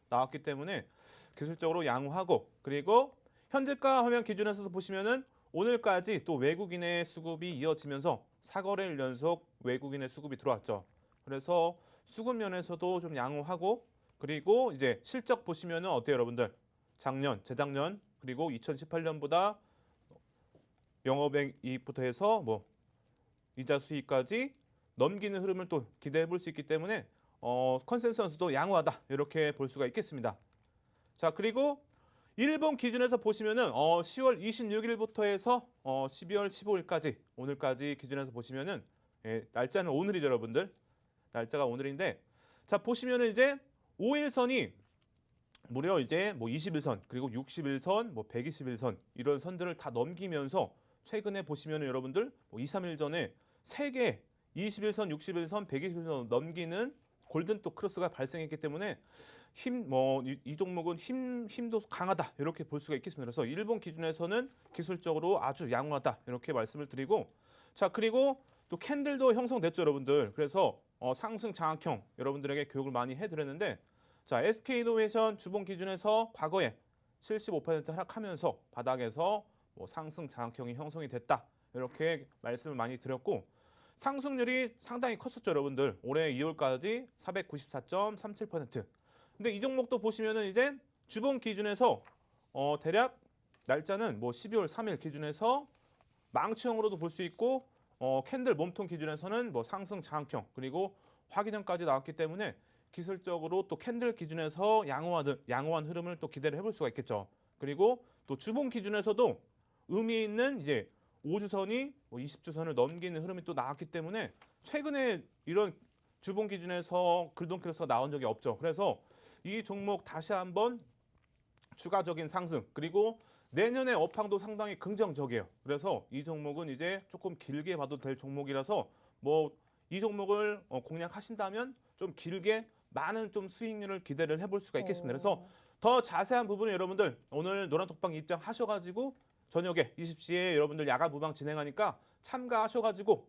나왔기 때문에 기술적으로 양호하고 그리고 현재가 화면 기준에서도 보시면은 오늘까지 또 외국인의 수급이 이어지면서 4거래일 연속 외국인의 수급이 들어왔죠. 그래서 수급 면에서도 좀 양호하고 그리고 이제 실적 보시면은 어때요, 여러분들? 재작년 그리고 2018년보다 영업이익부터 해서 뭐 이자 수익까지 넘기는 흐름을 또 기대해 볼 수 있기 때문에 컨센서스도 양호하다 이렇게 볼 수가 있겠습니다. 자, 그리고 일본 기준에서 보시면은 10월 26일부터 해서 12월 15일까지 오늘까지 기준에서 보시면은 날짜는 오늘이죠, 여러분들. 날짜가 오늘인데 자, 보시면은 이제 5일선이 무려 이제 뭐 21선 그리고 61선 뭐 121선 이런 선들을 다 넘기면서 최근에 보시면은 여러분들 뭐 2, 3일 전에 3개 21선, 61선, 121선 넘기는 골든 또 크로스가 발생했기 때문에 이 종목은 힘도 강하다 이렇게 볼 수가 있겠습니다. 그래서 일본 기준에서는 기술적으로 아주 양호하다 이렇게 말씀을 드리고 자 그리고 또 캔들도 형성됐죠 여러분들. 그래서 상승 장악형 여러분들에게 교육을 많이 해드렸는데 자 SK이노베이션 주봉 기준에서 과거에 75% 하락하면서 바닥에서 상승 장악형이 형성이 됐다 이렇게 말씀을 많이 드렸고 상승률이 상당히 컸었죠 여러분들. 올해 2월까지 494.37%. 근데 이 종목도 보시면은 이제 주봉 기준에서 대략 날짜는 12월 3일 기준에서 망치형으로도 볼 수 있고 캔들 몸통 기준에서는 상승 장악형 그리고 확인형까지 나왔기 때문에 기술적으로 또 캔들 기준에서 양호한 흐름을 또 기대를 해볼 수가 있겠죠. 그리고 또 주봉 기준에서도 의미 있는 이제 5주선이 20주선을 넘기는 흐름이 또 나왔기 때문에 최근에 이런 주봉 기준에서 골든 크로스가 나온 적이 없죠. 그래서 이 종목 다시 한번 추가적인 상승 그리고 내년에 업황도 상당히 긍정적이에요. 그래서 이 종목은 이제 조금 길게 봐도 될 종목이라서 이 종목을 공략하신다면 좀 길게 많은 좀 수익률을 기대를 해볼 수가 있겠습니다. 그래서 더 자세한 부분은 여러분들 오늘 노란톡방 입장하셔가지고 저녁에 20시에 여러분들 야간 무방 진행하니까 참가하셔가지고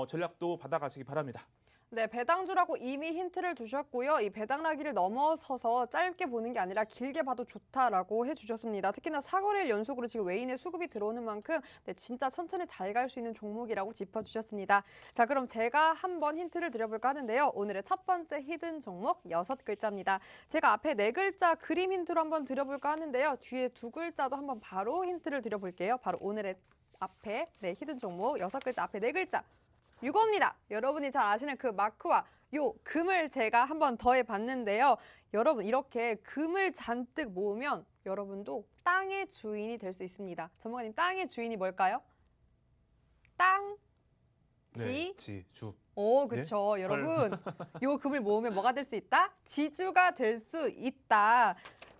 전략도 받아가시기 바랍니다. 네, 배당주라고 이미 힌트를 주셨고요. 이 배당라기를 넘어서서 짧게 보는 게 아니라 길게 봐도 좋다라고 해주셨습니다. 특히나 4거래일 연속으로 지금 외인의 수급이 들어오는 만큼 진짜 천천히 잘 갈 수 있는 종목이라고 짚어주셨습니다. 자, 그럼 제가 한번 힌트를 드려볼까 하는데요. 오늘의 첫 번째 히든 종목 6글자입니다. 제가 앞에 4글자 그림 힌트로 한번 드려볼까 하는데요. 뒤에 2글자도 한번 바로 힌트를 드려볼게요. 바로 오늘의 앞에 히든 종목 6글자 앞에 4글자. 이겁니다. 여러분이 잘 아시는 그 마크와 요 금을 제가 한번 더해 봤는데요. 여러분 이렇게 금을 잔뜩 모으면 여러분도 땅의 주인이 될 수 있습니다. 전문가님 땅의 주인이 뭘까요? 땅, 지, 주. 오, 그쵸. 여러분 요 금을 모으면 뭐가 될 수 있다? 지주가 될 수 있다.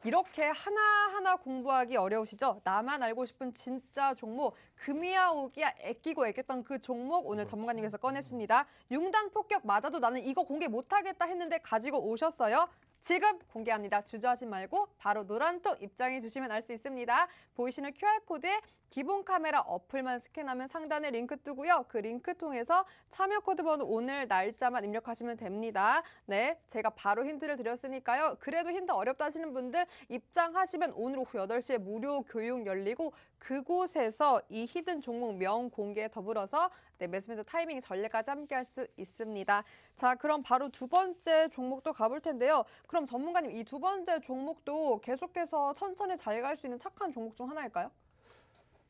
이렇게 하나하나 공부하기 어려우시죠? 나만 알고 싶은 진짜 종목, 금이야 오기야 애끼고 애꼈던 그 종목 오늘 전문가님께서 꺼냈습니다. 융단 폭격 맞아도 나는 이거 공개 못하겠다 했는데 가지고 오셨어요. 지금 공개합니다. 주저하지 말고 바로 노란톡 입장해 주시면 알 수 있습니다. 보이시는 QR코드에 기본 카메라 어플만 스캔하면 상단에 링크 뜨고요. 그 링크 통해서 참여 코드 번호 오늘 날짜만 입력하시면 됩니다. 네, 제가 바로 힌트를 드렸으니까요. 그래도 힌트 어렵다 하시는 분들 입장하시면 오늘 오후 8시에 무료 교육 열리고 그곳에서 이 히든 종목 명 공개 더불어서 매수매도 타이밍 전략까지 함께 할 수 있습니다. 자, 그럼 바로 두 번째 종목도 가볼 텐데요. 그럼 전문가님 이 두 번째 종목도 계속해서 천천히 잘 갈 수 있는 착한 종목 중 하나일까요?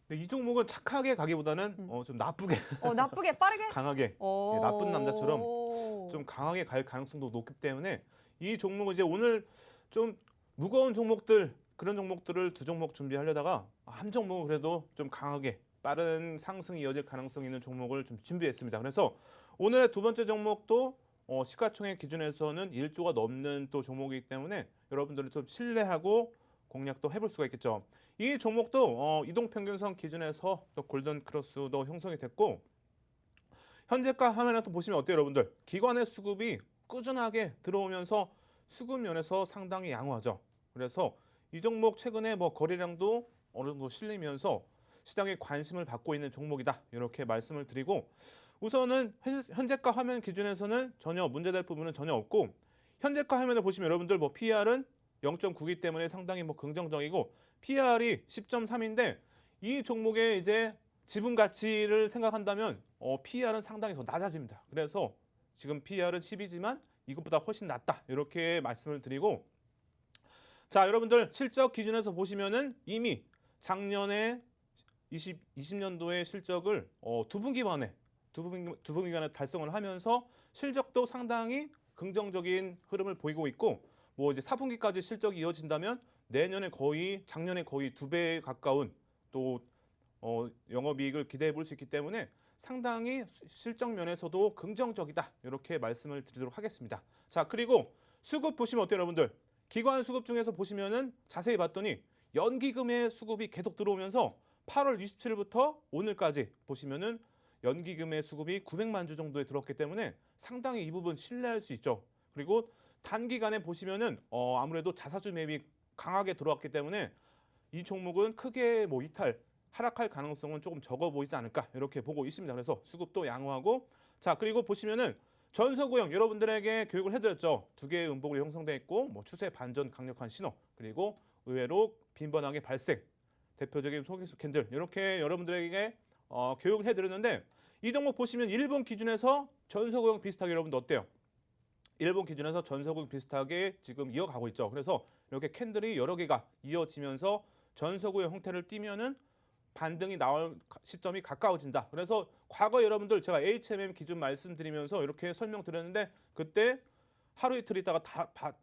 네, 이 종목은 착하게 가기보다는 좀 나쁘게 나쁘게 빠르게? 강하게 나쁜 남자처럼 좀 강하게 갈 가능성도 높기 때문에 이 종목은 이제 오늘 좀 무거운 종목들 그런 종목들을 2종목 준비하려다가 한 종목은 그래도 좀 강하게 빠른 상승이 이어질 가능성이 있는 종목을 좀 준비했습니다. 그래서 오늘의 두 번째 종목도 시가총액 기준에서는 1조가 넘는 또 종목이기 때문에 여러분들을 좀 신뢰하고 공략도 해볼 수가 있겠죠. 이 종목도 이동평균선 기준에서 또 골든 크로스도 형성이 됐고 현재가 화면에 또 보시면 어때요 여러분들? 기관의 수급이 꾸준하게 들어오면서 수급 면에서 상당히 양호하죠. 그래서 이 종목 최근에 거래량도 어느 정도 실리면서 시장에 관심을 받고 있는 종목이다 이렇게 말씀을 드리고 우선은 현재가 화면 기준에서는 전혀 문제될 부분은 전혀 없고 현재가 화면을 보시면 여러분들 PER은 0.9기 때문에 상당히 긍정적이고 PER이 10.3인데 이 종목의 이제 지분 가치를 생각한다면 PER은 상당히 더 낮아집니다. 그래서 지금 PER은 10이지만 이것보다 훨씬 낮다 이렇게 말씀을 드리고 자 여러분들 실적 기준에서 보시면은 이미 작년에 20년도의 실적을 두 분기만에 달성을 하면서 실적도 상당히 긍정적인 흐름을 보이고 있고 이제 4분기까지 실적이 이어진다면 내년에 작년에 거의 2배 가까운 또 영업이익을 기대해 볼 수 있기 때문에 상당히 실적 면에서도 긍정적이다 이렇게 말씀을 드리도록 하겠습니다. 자 그리고 수급 보시면 어때요 여러분들? 기관 수급 중에서 보시면은 자세히 봤더니 연기금의 수급이 계속 들어오면서 8월 27일부터 오늘까지 보시면은 연기금의 수급이 900만 주 정도에 들었기 때문에 상당히 이 부분 신뢰할 수 있죠. 그리고 단기간에 보시면은 아무래도 자사주 매입이 강하게 들어왔기 때문에 이 종목은 크게 뭐 이탈 하락할 가능성은 조금 적어 보이지 않을까 이렇게 보고 있습니다. 그래서 수급도 양호하고 자 그리고 보시면은 전서구형 여러분들에게 교육을 해드렸죠. 두 개의 음봉으로 형성돼 있고 뭐 추세 반전 강력한 신호 그리고 의외로 빈번하게 발생 대표적인 소개수 캔들 이렇게 여러분들에게 교육을 해드렸는데 이 종목 보시면 일본 기준에서 전서구형 비슷하게 여러분들 어때요? 일본 기준에서 전서구형 비슷하게 지금 이어가고 있죠. 그래서 이렇게 캔들이 여러 개가 이어지면서 전서구형 형태를 띠면은 반등이 나올 시점이 가까워진다. 그래서 과거 여러분들 제가 HMM 기준 말씀드리면서 이렇게 설명드렸는데 그때 하루 이틀 있다가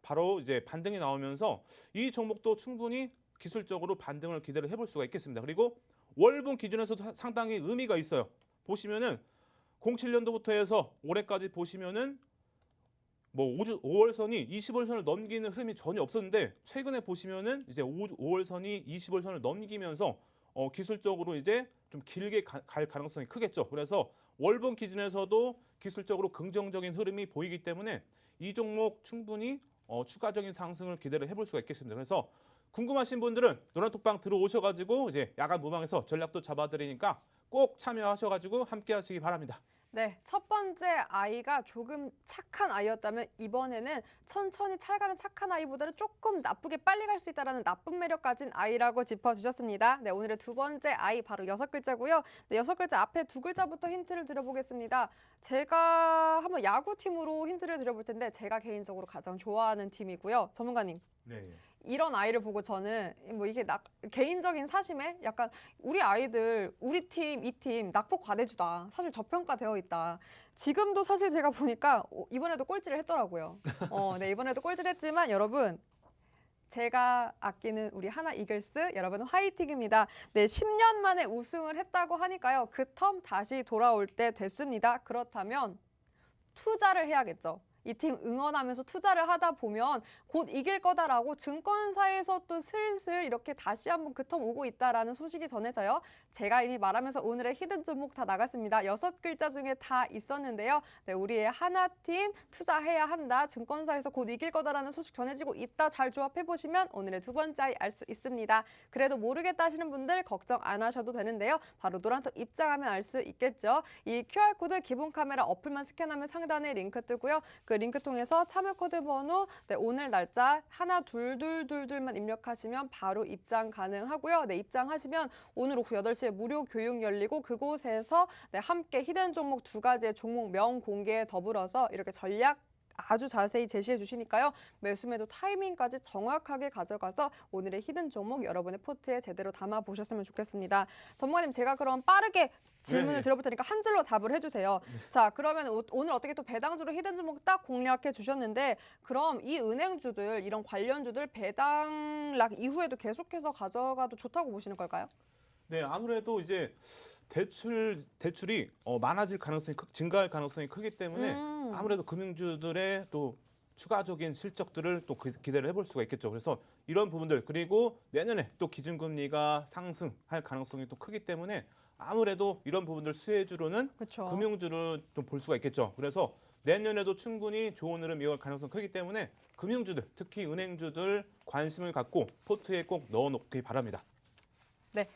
바로 이제 반등이 나오면서 이 종목도 충분히 기술적으로 반등을 기대를 해볼 수가 있겠습니다. 그리고 월봉 기준에서도 상당히 의미가 있어요. 보시면은 07년도부터 해서 올해까지 보시면은 뭐 5월선이 20월선을 넘기는 흐름이 전혀 없었는데 최근에 보시면은 이제 5월선이 20월선을 넘기면서 기술적으로 이제 좀 길게 갈 가능성이 크겠죠. 그래서 월봉 기준에서도 기술적으로 긍정적인 흐름이 보이기 때문에 이 종목 충분히 추가적인 상승을 기대를 해볼 수가 있겠습니다. 그래서 궁금하신 분들은 노란톡방 들어오셔가지고 이제 야간 무방에서 전략도 잡아드리니까 꼭 참여하셔가지고 함께하시기 바랍니다. 네, 첫 번째 아이가 조금 착한 아이였다면 이번에는 천천히 찰가는 착한 아이보다는 조금 나쁘게 빨리 갈 수 있다는 나쁜 매력 가진 아이라고 짚어주셨습니다. 네, 오늘의 두 번째 아이 바로 6글자고요. 네, 6글자 앞에 2글자부터 힌트를 드려보겠습니다. 제가 한번 야구팀으로 힌트를 드려볼 텐데 제가 개인적으로 가장 좋아하는 팀이고요. 전문가님. 네. 이런 아이를 보고 저는 뭐 이게 개인적인 사심에 약간 우리 아이들 우리 팀 이 팀 낙폭 과대주다 사실 저평가되어 있다. 지금도 사실 제가 보니까 이번에도 꼴찌를 했더라고요. 네, 이번에도 꼴찌를 했지만 여러분 제가 아끼는 우리 하나 이글스 여러분 화이팅입니다. 네, 10년 만에 우승을 했다고 하니까요. 그 텀 다시 돌아올 때 됐습니다. 그렇다면 투자를 해야겠죠. 이 팀 응원하면서 투자를 하다 보면 곧 이길 거다라고 증권사에서 또 슬슬 이렇게 다시 한번 그 텀 오고 있다라는 소식이 전해져요. 제가 이미 말하면서 오늘의 히든 종목 다 나갔습니다. 6글자 중에 다 있었는데요. 네, 우리의 하나팀 투자해야 한다. 증권사에서 곧 이길 거다라는 소식 전해지고 있다. 잘 조합해보시면 오늘의 두 번째 아이 알 수 있습니다. 그래도 모르겠다 하시는 분들 걱정 안 하셔도 되는데요. 바로 노란톡 입장하면 알 수 있겠죠. 이 QR코드 기본 카메라 어플만 스캔하면 상단에 링크 뜨고요. 그 링크 통해서 참여 코드 번호, 네, 오늘 날짜 하나 둘둘둘둘만 입력하시면 바로 입장 가능하고요. 네, 입장하시면 오늘 오후 8시에 무료 교육 열리고 그곳에서 네, 함께 히든 종목 2가지의 종목명 공개에 더불어서 이렇게 전략 아주 자세히 제시해 주시니까요. 매수 매도 타이밍까지 정확하게 가져가서 오늘의 히든 종목 여러분의 포트에 제대로 담아 보셨으면 좋겠습니다. 전문가님 제가 그럼 빠르게 질문을 네네. 드려볼 테니까 한 줄로 답을 해주세요. 자, 그러면 오늘 어떻게 또 배당주로 히든 종목 딱 공략해 주셨는데 그럼 이 은행주들 이런 관련주들 배당락 이후에도 계속해서 가져가도 좋다고 보시는 걸까요? 네, 아무래도 이제 대출이 많아질 가능성이 증가할 가능성이 크기 때문에 아무래도 금융주들의 또 추가적인 실적들을 또 기대를 해볼 수가 있겠죠. 그래서 이런 부분들 그리고 내년에 또 기준금리가 상승할 가능성이 또 크기 때문에 아무래도 이런 부분들 수혜주로는 그쵸. 금융주를 좀 볼 수가 있겠죠. 그래서 내년에도 충분히 좋은 흐름 이어갈 가능성이 크기 때문에 금융주들 특히 은행주들 관심을 갖고 포트에 꼭 넣어놓기 바랍니다. 네.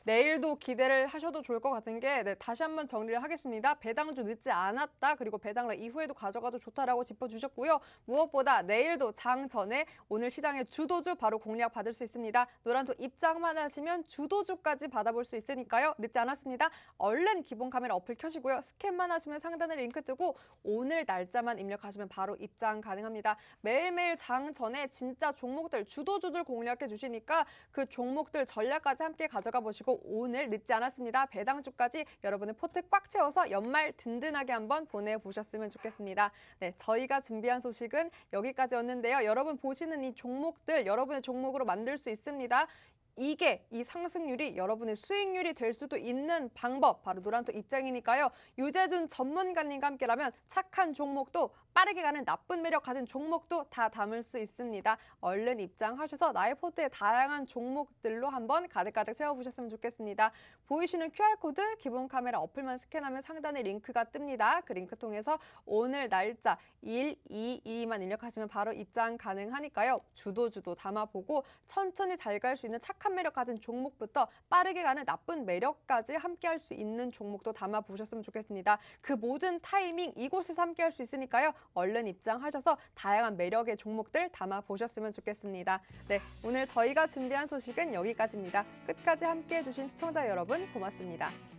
내일도 기대를 하셔도 좋을 것 같은 게 네, 다시 한번 정리를 하겠습니다. 배당주 늦지 않았다. 그리고 배당락 이후에도 가져가도 좋다라고 짚어주셨고요. 무엇보다 내일도 장 전에 오늘 시장의 주도주 바로 공략 받을 수 있습니다. 노란톡 입장만 하시면 주도주까지 받아볼 수 있으니까요. 늦지 않았습니다. 얼른 기본 카메라 어플 켜시고요. 스캔만 하시면 상단에 링크 뜨고 오늘 날짜만 입력하시면 바로 입장 가능합니다. 매일매일 장 전에 진짜 종목들 주도주들 공략해 주시니까 그 종목들 전략까지 함께 가져가 보시고 오늘 늦지 않았습니다. 배당주까지 여러분의 포트 꽉 채워서 연말 든든하게 한번 보내보셨으면 좋겠습니다. 네, 저희가 준비한 소식은 여기까지였는데요. 여러분 보시는 이 종목들 여러분의 종목으로 만들 수 있습니다. 이게 이 상승률이 여러분의 수익률이 될 수도 있는 방법 바로 노란톡 입장이니까요. 유재준 전문가님과 함께라면 착한 종목도 빠르게 가는 나쁜 매력 가진 종목도 다 담을 수 있습니다. 얼른 입장하셔서 나의 포트에 다양한 종목들로 한번 가득가득 채워보셨으면 좋겠습니다. 보이시는 QR코드 기본 카메라 어플만 스캔하면 상단에 링크가 뜹니다. 그 링크 통해서 오늘 날짜 122만 입력하시면 바로 입장 가능하니까요. 주도 담아보고 천천히 잘 갈 수 있는 착한 매력 가진 종목부터 빠르게 가는 나쁜 매력까지 함께 할 수 있는 종목도 담아보셨으면 좋겠습니다. 그 모든 타이밍 이곳에서 함께 할 수 있으니까요. 얼른 입장하셔서 다양한 매력의 종목들 담아보셨으면 좋겠습니다. 네, 오늘 저희가 준비한 소식은 여기까지입니다. 끝까지 함께 해주신 시청자 여러분 고맙습니다.